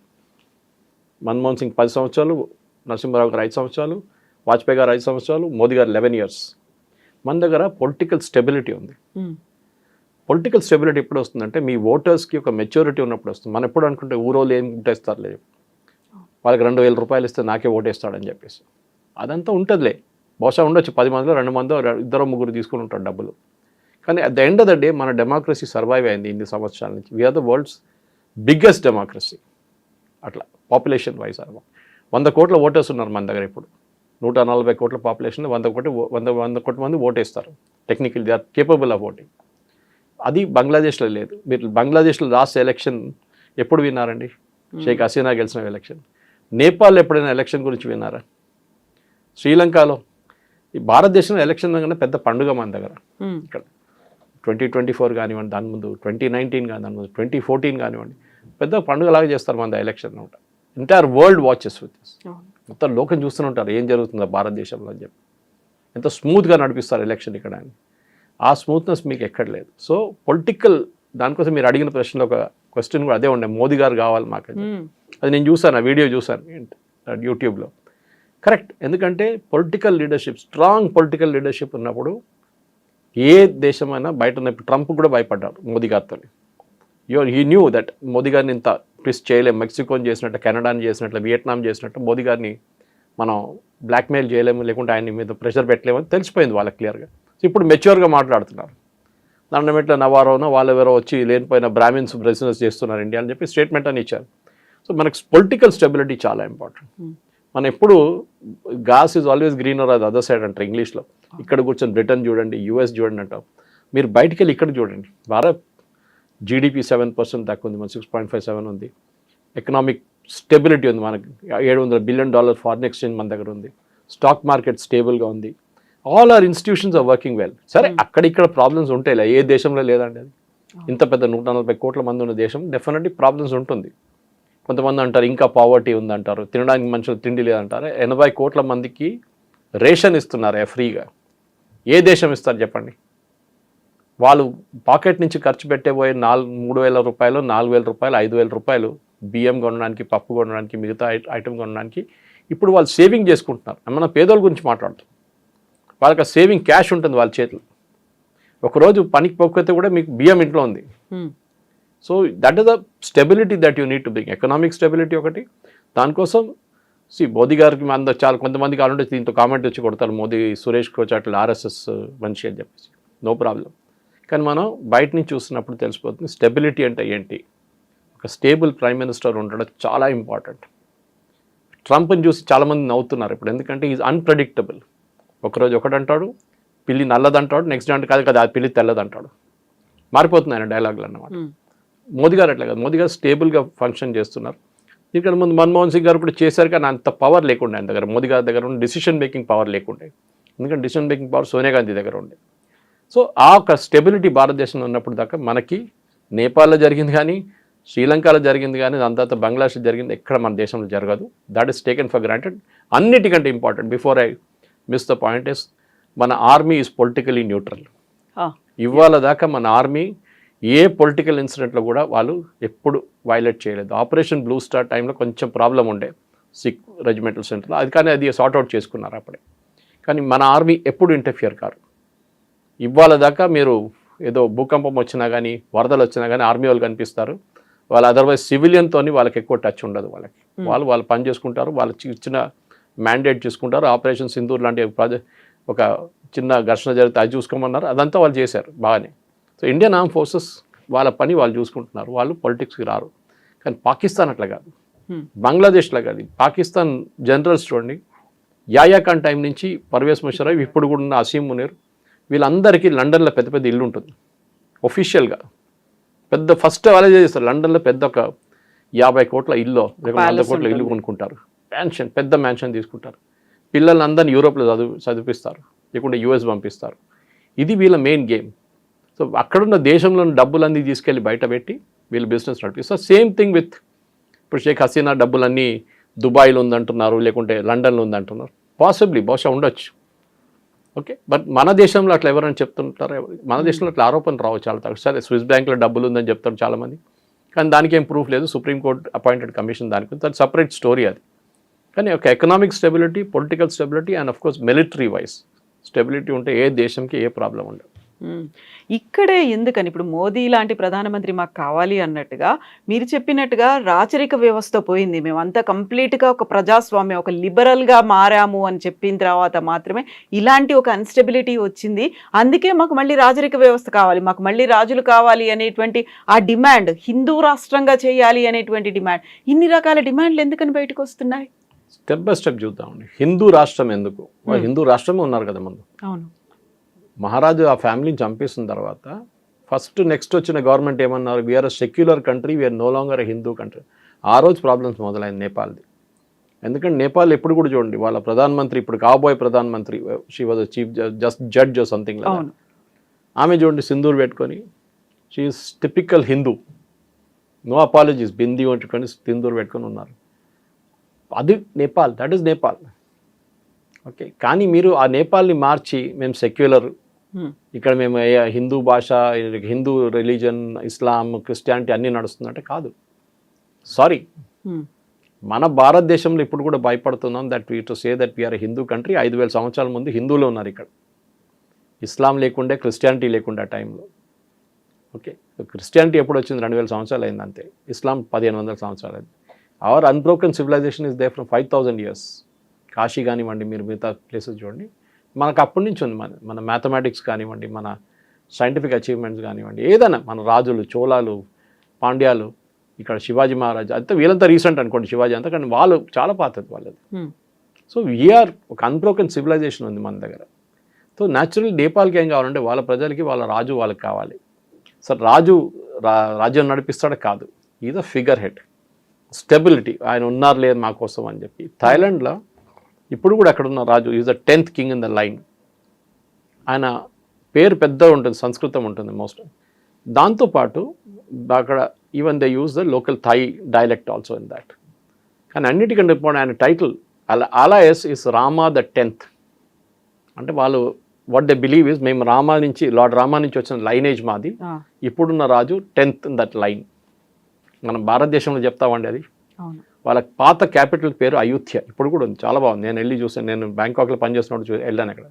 మన్మోహన్ సింగ్ 10 సంవత్సరాలు, నరసింహరావు గారు 5 సంవత్సరాలు, వాజ్పేయి గారు 5 సంవత్సరాలు, మోదీ గారు 11 years. మన దగ్గర పొలిటికల్ స్టెబిలిటీ ఉంది. పొలిటికల్ స్టెబిలిటీ ఎప్పుడు వస్తుందంటే మీ ఓటర్స్కి ఒక మెచ్యూరిటీ ఉన్నప్పుడు వస్తుంది. మనం ఎప్పుడు అనుకుంటే ఊరోళ్ళు ఏం ఓటేస్తారు లేదు, వాళ్ళకి 2,000 రూపాయలు ఇస్తే నాకే ఓటేస్తాడని చెప్పేసి అదంతా ఉంటుందిలే. బహుశా ఉండొచ్చు 10 మందిలో 2 మందో 2-3 తీసుకుని ఉంటారు డబ్బులు. కానీ at the end of the day మన డెమోక్రసీ సర్వైవ్ అయింది ఇన్ని సంవత్సరాల నుంచి. We are the world's biggest democracy. అట్లా పాపులేషన్ వైజ్ 100 కోట్ల ఓటర్స్ ఉన్నారు మన దగ్గర. ఇప్పుడు 140 కోట్ల పాపులేషన్, 100 కోట్ల మంది ఓటేస్తారు. Technical they are capable of voting. అది బంగ్లాదేశ్లో లేదు. మీరు బంగ్లాదేశ్లో లాస్ట్ ఎలక్షన్ ఎప్పుడు విన్నారండి? షేక్ హసీనా గెలిచిన ఎలక్షన్. నేపాల్ ఎప్పుడైనా ఎలక్షన్ గురించి విన్నారా? శ్రీలంకలో, ఈ భారతదేశంలో ఎలక్షన్ కన్నా పెద్ద పండుగ మన దగ్గర. ఇక్కడ 2024 కానివ్వండి, దాని ముందు 2019 కానీ, దాని ముందు 2014 కానివ్వండి, పెద్ద పండుగలాగా చేస్తారు మన ఎలక్షన్ అనమాట. Entire world watches with this. మొత్తం లోకం చూస్తూనే ఉంటారు ఏం జరుగుతుందో భారతదేశంలో అని చెప్పి. ఎంత స్మూత్గా నడిపిస్తారు ఎలక్షన్ ఇక్కడ అని. ఆ స్మూత్నెస్ మీకు ఎక్కడ లేదు. సో పొలిటికల్ దానికోసం మీరు అడిగిన ప్రశ్నలో ఒక క్వశ్చన్ కూడా అదే ఉండే, మోదీ గారు కావాలి మాకు. అది నేను చూసాను, ఆ వీడియో చూసాను యూట్యూబ్లో. కరెక్ట్. ఎందుకంటే political leadership, strong political leadership ఉన్నప్పుడు ఏ దేశమైనా బయట ఉన్నప్పుడు ట్రంప్ కూడా భయపడ్డాడు మోదీ గారితో. హీ న్యూ దట్ మోదీ గారిని ఇంత ట్విస్ట్ చేయలేము, మెక్సికోని చేసినట్టు, కెనడాని చేసినట్లు, వియట్నాం చేసినట్టు మోదీ గారిని మనం బ్లాక్మెయిల్ చేయలేము, లేకుంటే ఆయన మీద ప్రెషర్ పెట్టలేము అని తెలిసిపోయింది వాళ్ళకి క్లియర్గా. సో ఇప్పుడు మెచ్యూర్గా మాట్లాడుతున్నారు. దాంట్లో మెట్ల నవారోనో వాళ్ళు ఎవరో వచ్చి లేనిపోయిన బ్రాహ్మిన్స్ బిజినెస్ చేస్తున్నారు ఇండియా అని చెప్పి స్టేట్మెంట్ అని ఇచ్చారు. సో మనకు పొలిటికల్ స్టెబిలిటీ చాలా ఇంపార్టెంట్. మనం ఎప్పుడు గాస్ ఈజ్ ఆల్వేస్ గ్రీనర్ అది అదర్ సైడ్ అంటారు ఇంగ్లీష్లో. ఇక్కడ కూర్చొని బ్రిటన్ చూడండి, యూఎస్ చూడండి అంటాం. మీరు బయటికి వెళ్ళి ఇక్కడ చూడండి. భారత్ జీడిపి 7% తక్కువ ఉంది, మన 6.57 ఉంది. ఎకనామిక్ స్టెబిలిటీ ఉంది, మనకి $700 బిలియన్ ఫారిన్ ఎక్స్చేంజ్ మన దగ్గర ఉంది. స్టాక్ మార్కెట్ స్టేబుల్గా ఉంది. All our institutions are working well. సరే అక్కడిక్కడ ప్రాబ్లమ్స్ ఉంటాయి, ఏ దేశంలో లేదండి అది. ఇంత పెద్ద 140 కోట్ల మంది ఉన్న దేశం డెఫినెట్లీ ప్రాబ్లమ్స్ ఉంటుంది. కొంతమంది అంటారు ఇంకా పావర్టీ ఉందంటారు, తినడానికి మనుషులు తిండి లేదంటారు. 80 కోట్ల మందికి రేషన్ ఇస్తున్నారు ఫ్రీగా. ఏ దేశం ఇస్తారు చెప్పండి? వాళ్ళు పాకెట్ నుంచి ఖర్చు పెట్టేపోయే 3,000 రూపాయలు, 4,000 రూపాయలు, 5,000 రూపాయలు బియ్యం కొనడానికి, పప్పు కొనడానికి, మిగతా ఐటమ్ కొనడానికి ఇప్పుడు వాళ్ళు సేవింగ్ చేసుకుంటున్నారు. మన పేదోళ్ళ గురించి మాట్లాడుతాం. వాళ్ళకి సేవింగ్ క్యాష్ ఉంటుంది వాళ్ళ చేతిలో. ఒకరోజు పనికి పోకపోతే కూడా మీకు బియ్యం ఇంట్లో ఉంది. So that is the stability that you need to bring. Economic stability ఒకటి. దానికోసం మోదీ గారికి అందరూ చాలా కొంతమంది కావాలంటే దీంతో కామెంట్ వచ్చి కొడతారు, మోదీ సురేష్ కోచాట్లు ఆర్ఎస్ఎస్ మనిషి అని చెప్పేసి. No problem. కానీ మనం బయట నుంచి చూస్తున్నప్పుడు తెలిసిపోతుంది స్టెబిలిటీ అంటే ఏంటి. ఒక స్టేబుల్ ప్రైమ్ మినిస్టర్ ఉండడం చాలా ఇంపార్టెంట్. ట్రంప్ని చూసి చాలామంది నవ్వుతున్నారు ఇప్పుడు, ఎందుకంటే ఈజ్ అన్ప్రెడిక్టబుల్. ఒకరోజు ఒకడంటాడు, పిల్లి నల్లదంటాడు, నెక్స్ట్ డే అంటే కాదు కదా అది పిల్లి తెల్లదంటాడు. మారిపోతుంది ఆయన డైలాగులు అన్నమాట. మోదీ గారు అట్లా కాదు. మోదీ గారు స్టేబుల్గా ఫంక్షన్ చేస్తున్నారు. ఇక్కడ ముందు మన్మోహన్ సింగ్ గారు కూడా చేశారు, కానీ అంత పవర్ లేకుండే ఆయన దగ్గర. మోదీ గారి దగ్గర ఉండే డిసిషన్ మేకింగ్ పవర్ లేకుండే. ఎందుకంటే decision making power Sonia Gandhi దగ్గర ఉండే. సో ఆ ఒక స్టెబిలిటీ భారతదేశంలో ఉన్నప్పుడు దాకా మనకి నేపాల్లో జరిగింది కానీ, శ్రీలంకలో జరిగింది కానీ, దాని తర్వాత బంగ్లాదేశ్లో జరిగింది ఎక్కడ మన దేశంలో జరగదు. That is taken for granted. అన్నిటికంటే important, before I miss the point is, మన ఆర్మీ ఈజ్ పొలిటికలీ న్యూట్రల్. ఇవాళ దాకా మన ఆర్మీ ఏ పొలిటికల్ ఇన్సిడెంట్లో కూడా వాళ్ళు ఎప్పుడు వైలేట్ చేయలేదు. ఆపరేషన్ బ్లూ స్టార్ టైంలో కొంచెం ప్రాబ్లం ఉండే సిక్ రెజిమెంటల్ సెంటర్లో, అది కానీ అది సార్ట్అవుట్ చేసుకున్నారు అప్పుడే. కానీ మన ఆర్మీ ఎప్పుడు ఇంటర్ఫియర్ కారు. ఇవాళ దాకా మీరు ఏదో భూకంపం వచ్చినా కానీ, వరదలు వచ్చినా కానీ ఆర్మీ వాళ్ళు కనిపిస్తారు. వాళ్ళు అదర్వైజ్ సివిలియన్తోని వాళ్ళకి ఎక్కువ టచ్ ఉండదు. వాళ్ళు పని చేసుకుంటారు, వాళ్ళు ఇచ్చిన మ్యాండేట్ చూసుకుంటారు. ఆపరేషన్ సింధూర్ లాంటి ఒక చిన్న ఘర్షణ జరిగితే అది చూసుకోమన్నారు, అదంతా వాళ్ళు చేశారు బాగానే. సో ఇండియన్ ఆర్మ్ ఫోర్సెస్ వాళ్ళ పని వాళ్ళు చూసుకుంటున్నారు, వాళ్ళు పొలిటిక్స్కి రారు. కానీ పాకిస్తాన్ అట్లా కాదు, బంగ్లాదేశ్లో కాదు. పాకిస్తాన్ జనరల్స్ చూడండి, యాయా ఖాన్ టైం నుంచి పర్వేజ్ ముషర్రఫ్, ఇప్పుడు కూడా ఉన్న అసీం మునీర్, వీళ్ళందరికీ లండన్లో పెద్ద పెద్ద ఇల్లు ఉంటుంది ఒఫీషియల్గా. పెద్ద ఫస్ట్ వాళ్ళే చేస్తారు లండన్లో, పెద్ద ఒక 50 కోట్ల ఇల్లు, 100 కోట్ల ఇల్లు కొనుక్కుంటారు. మ్యాన్షన్, పెద్ద మ్యాన్షన్ తీసుకుంటారు. పిల్లల్ని అందరినీ యూరోప్లో చదివిపిస్తారు, లేకుంటే యూఎస్ పంపిస్తారు. ఇది వీళ్ళ మెయిన్ గేమ్. సో సో అక్కడున్న దేశంలోని డబ్బులన్నీ తీసుకెళ్ళి బయట పెట్టి వీళ్ళు బిజినెస్ నడిపిస్తారు. సేమ్ థింగ్ విత్ ఇప్పుడు షేక్ హసీనా డబ్బులన్నీ దుబాయ్లో ఉందంటున్నారు, లేకుంటే లండన్లో ఉందంటున్నారు. పాసిబ్లీ బహుశా ఉండొచ్చు. ఓకే, బట్ మన దేశంలో అట్లా ఎవరైనా చెప్తుంటారు? మన దేశంలో అట్లా ఆరోపణ రావు చాలా తక్కువ. సరే, స్విస్ బ్యాంక్లో డబ్బులు ఉందని చెప్తారు చాలామంది, కానీ దానికి ఏం ప్రూఫ్ లేదు. సుప్రీంకోర్టు అపాయింటెడ్ కమిషన్ దానికి అది సపరేట్ స్టోరీ అది. కానీ ఒక economic stability, political stability and of course military wise stability ఉంటే ఏ దేశంకి ఏ ప్రాబ్లం ఉండదు. ఇక్కడే ఎందుకని ఇప్పుడు మోదీ లాంటి ప్రధానమంత్రి మాకు కావాలి అన్నట్టుగా మీరు చెప్పినట్టుగా రాచరిక వ్యవస్థ పోయింది, మేమంతా కంప్లీట్గా ఒక ప్రజాస్వామ్యం, ఒక లిబరల్గా మారాము అని చెప్పిన తర్వాత మాత్రమే ఇలాంటి ఒక అన్స్టెబిలిటీ వచ్చింది. అందుకే మాకు మళ్ళీ రాచరిక వ్యవస్థ కావాలి, మాకు మళ్ళీ రాజులు కావాలి అనేటువంటి ఆ డిమాండ్, హిందూ రాష్ట్రంగా చేయాలి అనేటువంటి డిమాండ్, ఇన్ని రకాల డిమాండ్లు ఎందుకని బయటకు వస్తున్నాయి? స్టెప్ బై స్టెప్ చూద్దామండి. హిందూ రాష్ట్రం ఎందుకు? హిందూ రాష్ట్రమే ఉన్నారు కదా ముందు. అవును, మహారాజు ఆ ఫ్యామిలీని చంపేసిన తర్వాత ఫస్ట్ నెక్స్ట్ వచ్చిన గవర్నమెంట్ ఏమన్నారు? We are a secular country, we are no longer a Hindu country. ఆ రోజు ప్రాబ్లమ్స్ మొదలైంది నేపాల్ది. ఎందుకంటే నేపాల్ ఎప్పుడు కూడా చూడండి, వాళ్ళ ప్రధానమంత్రి, ఇప్పుడు కాబోయే ప్రధానమంత్రి, she was chief judge or something like that. ఆమె చూడండి సింధూర్ పెట్టుకొని, she is typical Hindu, no apologies, bindi పెట్టుకొని సింధూర్ పెట్టుకొని ఉన్నారు. అది Nepal, that is Nepal. Okay, కానీ మీరు ఆ నేపాల్ని మార్చి మేము సెక్యులర్, ఇక్కడ మేము హిందూ భాష, హిందూ రిలీజన్, ఇస్లాం, క్రిస్టియానిటీ అన్నీ నడుస్తుందంటే కాదు. సారీ, మన భారతదేశంలో ఇప్పుడు కూడా భయపడుతున్నాం that we to say that we are Hindu country. 5,000 సంవత్సరాల ముందు హిందువులు ఉన్నారు ఇక్కడ. ఇస్లాం లేకుండే, క్రిస్టియానిటీ లేకుండే ఆ టైంలో. ఓకే, క్రిస్టియానిటీ ఎప్పుడు వచ్చింది? 2,000 సంవత్సరాలు అయింది అంతే. ఇస్లాం 1,500 సంవత్సరాలు అయింది. Our unbroken civilisation is there from 5,000 years. Kashi కానివ్వండి, మీరు మిగతా ప్లేసెస్ చూడండి, మనకు అప్పటి నుంచి ఉంది. మన మ్యాథమెటిక్స్ కానివ్వండి, మన సైంటిఫిక్ అచీవ్మెంట్స్ కానివ్వండి, ఏదైనా మన రాజులు, చోళాలు, పాండ్యాలు, ఇక్కడ శివాజీ మహారాజ్ అంతా వీళ్ళంతా రీసెంట్ అనుకోండి, శివాజీ అంతా, కానీ వాళ్ళు చాలా పాతది వాళ్ళది. సో వీఆర్ ఒక అన్బ్రోకెన్ సివిలైజేషన్ ఉంది మన దగ్గర. సో న్యాచురల్ నేపాల్కి ఏం కావాలంటే వాళ్ళ ప్రజలకి వాళ్ళ రాజు వాళ్ళకి కావాలి. సో రాజు రాజ్యం నడిపిస్తాడు కాదు, is a figure head, stability, ఆయన ఉన్నారు లేదు మా కోసం అని చెప్పి. థాయిలాండ్లో ఇప్పుడు కూడా అక్కడ ఉన్న రాజు is the 10th king in the line. ఆయన పేరు పెద్ద ఉంటుంది, సంస్కృతం ఉంటుంది మోస్ట్. దాంతోపాటు అక్కడ even they use the local Thai dialect also in that. కానీ అన్నిటికంటే ఇప్పుడు ఆయన title alias is Rama the 10th. అంటే వాళ్ళు వాట్ దే బిలీవ్ ఇస్, మేము రామా నుంచి, లార్డ్ రామా నుంచి వచ్చిన లైనేజ్ మాది, ఇప్పుడున్న రాజు 10th ఇన్ దట్ లైన్. మనం భారతదేశంలో చెప్తామండి అది. వాళ్ళ పాత క్యాపిటల్ పేరు అయోధ్య, ఇప్పుడు కూడా ఉంది, చాలా బాగుంది. నేను వెళ్ళి చూసాను, నేను బ్యాంకాక్లో పనిచేస్తున్నప్పుడు వెళ్ళాను. అక్కడ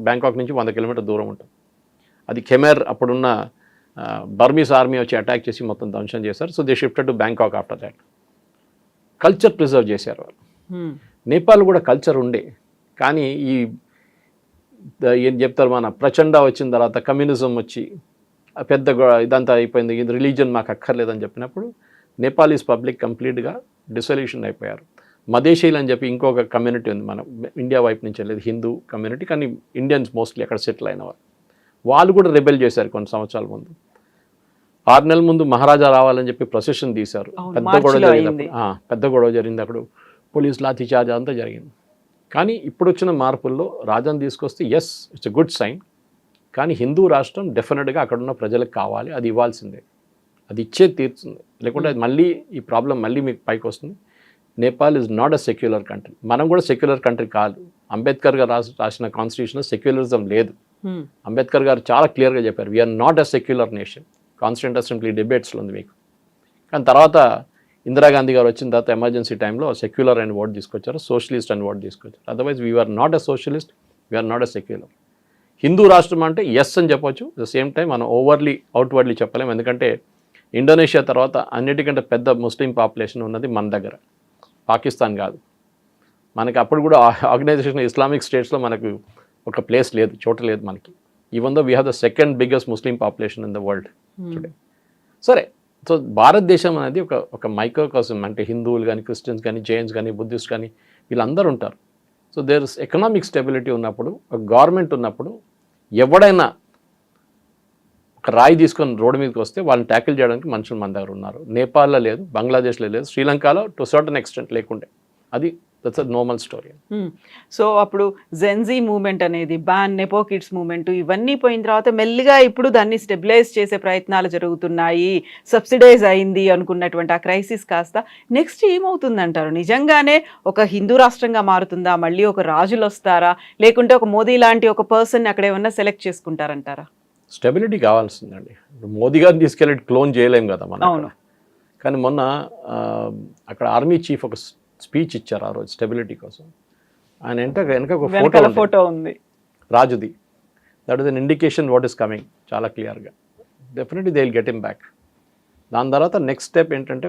బ్యాంకాక్ నుంచి 100 కిలోమీటర్ దూరం ఉంటుంది. అది ఖెమెర్, అప్పుడున్న బర్మీస్ ఆర్మీ వచ్చి అటాక్ చేసి మొత్తం ధ్వంసం చేశారు. So they shifted to Bangkok after that. Culture preserve చేశారు వాళ్ళు. నేపాల్ కూడా కల్చర్ ఉండే, కానీ ఈ ఏం చెప్తారు, మన ప్రచండ వచ్చిన తర్వాత కమ్యూనిజం వచ్చి పెద్ద ఇదంతా అయిపోయింది, ఇది రిలీజన్ మాకు అక్కర్లేదని చెప్పినప్పుడు నేపాలీస్ పబ్లిక్ కంప్లీట్గా డిసొల్యూషన్ అయిపోయారు. మదేశీలు అని చెప్పి ఇంకొక కమ్యూనిటీ ఉంది మన ఇండియా వైపు నుంచి వెళ్ళేది, హిందూ కమ్యూనిటీ, కానీ ఇండియన్స్ మోస్ట్లీ అక్కడ సెటిల్ అయిన వాళ్ళు కూడా రెబెల్ చేశారు కొన్ని సంవత్సరాల ముందు. 6 నెలల ముందు మహారాజా రావాలని చెప్పి ప్రొసెషన్ తీశారు. పెద్ద గొడవ జరిగింది అక్కడ, పోలీస్ లాఠీ చార్జ్ అంతా జరిగింది. కానీ ఇప్పుడు వచ్చిన మార్పుల్లో రాజాను తీసుకొస్తే yes, it's a good sign. కానీ హిందూ రాష్ట్రం డెఫినెట్గా అక్కడున్న ప్రజలకు కావాలి, అది ఇవ్వాల్సిందే, అది ఇచ్చే తీరుతుంది. లేకుంటే మళ్ళీ ఈ ప్రాబ్లం మళ్ళీ మీకు పైకి వస్తుంది. Nepal is not a secular country. మనం కూడా సెక్యులర్ కంట్రీ కాదు. అంబేద్కర్ గారు రాసిన కాన్స్టిట్యూషన్లో సెక్యులరిజం లేదు. అంబేద్కర్ గారు చాలా క్లియర్గా చెప్పారు, we are not a secular nation. Constituent assembly డిబేట్స్లో ఉంది మీకు. కానీ తర్వాత ఇందిరాగాంధీ గారు వచ్చిన తర్వాత ఎమర్జెన్సీ టైంలో సెక్యులర్ అని వర్డ్ తీసుకొచ్చారు, సోషలిస్ట్ అని వర్డ్ తీసుకొచ్చారు. Otherwise we are not a socialist, we are not a secular. Hindu రాష్ట్రం అంటే ఎస్ అని చెప్పొచ్చు, ద సేమ్ టైం మనం ఓవర్లీ అవుట్వర్డ్లీ చెప్పలేము. ఎందుకంటే ఇండోనేషియా తర్వాత అన్నిటికంటే పెద్ద ముస్లిం పాపులేషన్ ఉన్నది మన దగ్గర, పాకిస్తాన్ కాదు. మనకి అప్పుడు కూడా ఆర్గనైజేషన్ ఇస్లామిక్ స్టేట్స్లో మనకు ఒక ప్లేస్ లేదు, చోట లేదు మనకి. Even though we have the second biggest Muslim population in the world today. సరే, సో భారతదేశం అనేది ఒక మైక్రోకాస్మ్, అంటే హిందువులు కానీ, క్రిస్టియన్స్ కానీ, జైన్స్ కానీ, బుద్ధిస్ట్ కానీ, వీళ్ళందరూ ఉంటారు. So there is economic stability ఉన్నప్పుడు, ఒక గవర్నమెంట్ ఉన్నప్పుడు, ఎవడైనా ఒక రాయి తీసుకొని రోడ్డు మీదకి వస్తే వాళ్ళని ట్యాకిల్ చేయడానికి మనుషులు మన దగ్గర ఉన్నారు. నేపాల్లో లేదు, బంగ్లాదేశ్లో లేదు, శ్రీలంకలో టు సర్టన్ ఎక్స్టెంట్ లేకుండే. అది that's a normal story. So అప్పుడు జెన్జీ మూవ్మెంట్ అనేది బ్యాన్ నెపో కిడ్స్ మూవ్మెంట్ ఇవన్నీ పోయిన తర్వాత మెల్లిగా ఇప్పుడు దాన్ని స్టెబిలైజ్ చేసే ప్రయత్నాలు జరుగుతున్నాయి, సబ్సిడైజ్ అయింది అనుకున్నటువంటి ఆ క్రైసిస్ కాస్త నెక్స్ట్ ఏమవుతుంది అంటారు? నిజంగానే ఒక హిందూ రాష్ట్రంగా మారుతుందా, మళ్ళీ ఒక రాజులు వస్తారా, లేకుంటే ఒక మోదీ లాంటి ఒక పర్సన్ అక్కడ ఏమన్నా సెలెక్ట్ చేసుకుంటారంటారా? స్టెబిలిటీ కావాల్సిందండి. మోదీ గారిని తీసుకెళ్ళి క్లోన్ చేయలేం కదా మనం. అవును. కానీ మొన్న అక్కడ ఆర్మీ చీఫ్ ఒక స్పీచ్ ఇచ్చారు ఆ రోజు స్టెబిలిటీ కోసం. ఆయన వెనక ఒక ఫోటో ఉంది రాజుది. That is an indication what is coming చాలా క్లియర్గా. Definitely they will get him back. దాని తర్వాత నెక్స్ట్ స్టెప్ ఏంటంటే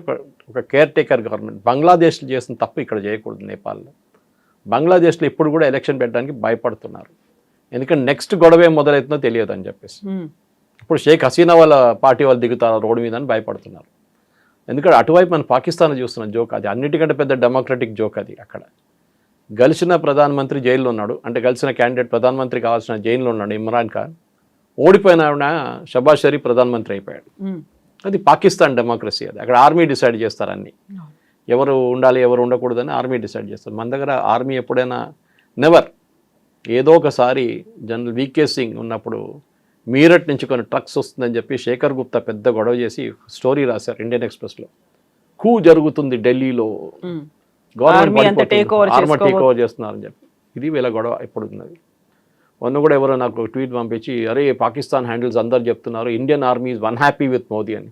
ఒక కేర్ టేకర్ గవర్నమెంట్. బంగ్లాదేశ్లో చేసిన తప్పు ఇక్కడ చేయకూడదు. నేపాల్లో, బంగ్లాదేశ్లో ఇప్పుడు కూడా ఎలక్షన్ పెట్టడానికి భయపడుతున్నారు. ఎందుకంటే నెక్స్ట్ గొడవ ఏం మొదలవుతుందో తెలియదు అని చెప్పేసి. ఇప్పుడు షేక్ హసీనా వాళ్ళ పార్టీ వాళ్ళు దిగుతారు రోడ్డు మీద అని భయపడుతున్నారు. ఎందుకంటే అటువైపు మన పాకిస్తాన్ చూస్తున్న జోక్ అది అన్నిటికంటే పెద్ద డెమోక్రటిక్ జోక్ అది. అక్కడ గెలిచిన ప్రధానమంత్రి జైల్లో ఉన్నాడు, అంటే గెలిచిన క్యాండిడేట్ ప్రధానమంత్రి కావాల్సిన జైల్లో ఉన్నాడు ఇమ్రాన్ ఖాన్. ఓడిపోయిన షబాజ్ షరీఫ్ ప్రధానమంత్రి అయిపోయాడు. అది పాకిస్తాన్ డెమోక్రసీ. అది అక్కడ ఆర్మీ డిసైడ్ చేస్తారు అన్ని, ఎవరు ఉండాలి ఎవరు ఉండకూడదని ఆర్మీ డిసైడ్ చేస్తారు. మన దగ్గర ఆర్మీ ఎప్పుడైనా నెవర్. ఏదో ఒకసారి జనరల్ వికే సింగ్ ఉన్నప్పుడు మీరట్ నుంచి కొన్ని ట్రక్స్ వస్తుందని చెప్పి శేఖర్ గుప్తా పెద్ద గొడవ చేసి స్టోరీ రాశారు ఇండియన్ ఎక్స్ప్రెస్లో. కూ జరుగుతుంది ఢిల్లీలో, గవర్నమెంట్ టేక్ ఓవర్ చేస్తున్నారని చెప్పి. ఇది వీళ్ళ గొడవ ఇప్పుడు ఉన్నది. మొన్న కూడా ఎవరో నాకు ట్వీట్ పంపించి, అరే పాకిస్తాన్ హ్యాండిల్స్ అందరు చెప్తున్నారు Indian army is one happy with Modi అని.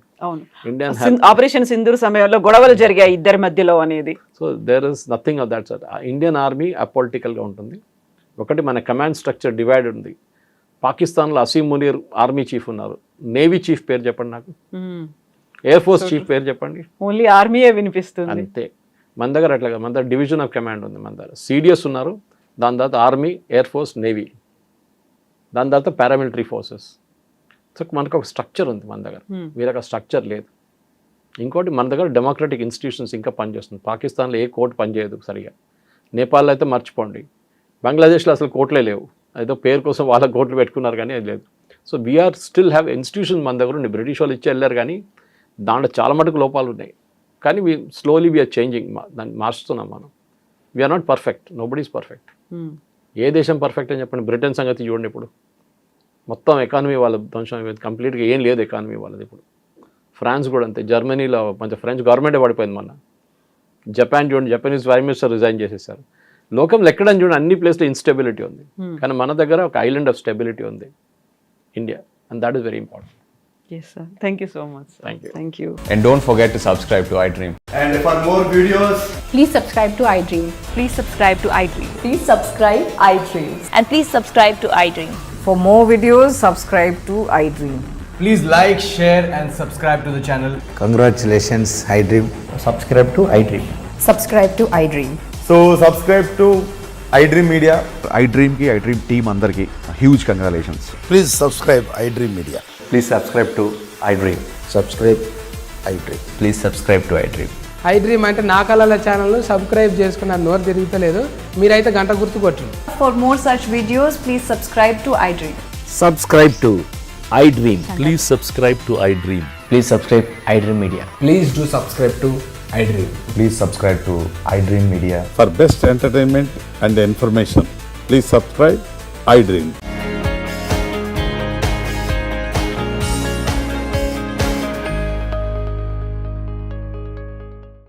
ఇండియన్ ఆపరేషన్ సింధూర్ సమయంలో గొడవలు జరిగాయి ఇద్దరి మధ్యలో అనేది. So there is nothing of that sir. Indian army అపొలిటికల్గా ఉంటుంది. ఒకటి మన కమాండ్ స్ట్రక్చర్ డివైడ్ ఉంది. పాకిస్తాన్లో అసీం మునీర్ ఆర్మీ చీఫ్ ఉన్నారు. నేవీ చీఫ్ పేరు చెప్పండి నాకు, ఎయిర్ ఫోర్స్ చీఫ్ పేరు చెప్పండి. ఓన్లీ ఆర్మీయే వినిపిస్తుంది అంతే. మన దగ్గర అట్లాగా మన దగ్గర డివిజన్ ఆఫ్ కమాండ్ ఉంది. మన దగ్గర సిడిఎస్ ఉన్నారు, దాని తర్వాత ఆర్మీ, ఎయిర్ ఫోర్స్, నేవీ, దాని తర్వాత పారామిలిటరీ ఫోర్సెస్. సో మనకు ఒక స్ట్రక్చర్ ఉంది మన దగ్గర. వీళ్ళకి స్ట్రక్చర్ లేదు. ఇంకోటి మన దగ్గర డెమోక్రటిక్ ఇన్స్టిట్యూషన్స్ ఇంకా పనిచేస్తుంది. పాకిస్తాన్లో ఏ కోర్టు పనిచేయదు సరిగా. నేపాల్లో అయితే మర్చిపోండి. బంగ్లాదేశ్లో అసలు కోర్టులే లేవు. ఏదో పేరు కోసం వాళ్ళ కోర్టులు పెట్టుకున్నారు కానీ అది లేదు. So we are still have institution మన దగ్గర ఉండి. బ్రిటిష్ వాళ్ళు ఇచ్చి వెళ్ళారు కానీ దాంట్లో చాలా మటుకు లోపాలు ఉన్నాయి. కానీ స్లోలీ వీఆర్ చేంజింగ్, దాన్ని మార్చుతున్నాం మనం. We are not perfect, nobody is perfect. ఏ దేశం పర్ఫెక్ట్ అని చెప్పండి. బ్రిటన్ సంగతి చూడండి, ఇప్పుడు మొత్తం ఎకానమీ వాళ్ళ ధ్వంసం, కంప్లీట్గా ఏం లేదు ఎకానమీ వాళ్ళది ఇప్పుడు. ఫ్రాన్స్ కూడా అంతే. జర్మనీలో కొంచెం ఫ్రెంచ్ గవర్నమెంటే పడిపోయింది మొన్న. జపాన్ చూడండి, జపనీస్ ప్రైమ్ మినిస్టర్ రిజైన్ చేసేసారు. లోకంలో ఎక్కడని చూడండి అన్ని ప్లేస్లో ఇన్స్టెబిలిటీ ఉంది. కానీ మన దగ్గర ఒక ఐలాండ్ ఆఫ్ స్టెబిలిటీ ఉంది India, and that is very important. Yes sir, thank you so much. Thank you. And don't forget to subscribe to iDream. And for more videos, Please subscribe to iDream. Please subscribe to iDream. Please subscribe iDream. And please subscribe to iDream. For more videos, subscribe to iDream. please like, share and subscribe to the channel. Congratulations, iDream. Subscribe to iDream. Subscribe to iDream. So subscribe to iDream Media. iDream ki iDream team andarki huge congratulations. Please subscribe iDream Media. Please subscribe to iDream. Subscribe iDream. Please subscribe to iDream. iDream అంటే నా కళల channel subscribe చేసుకున్న నోరు తిరుగుతలేదు, మీరైతే గంట గుర్తు కొట్టండి. For more such videos, please subscribe to iDream. Subscribe to iDream. Please subscribe to iDream. Please subscribe iDream Media. Please do subscribe to iDream. Please subscribe to iDream Media. For best entertainment and information, please subscribe iDream.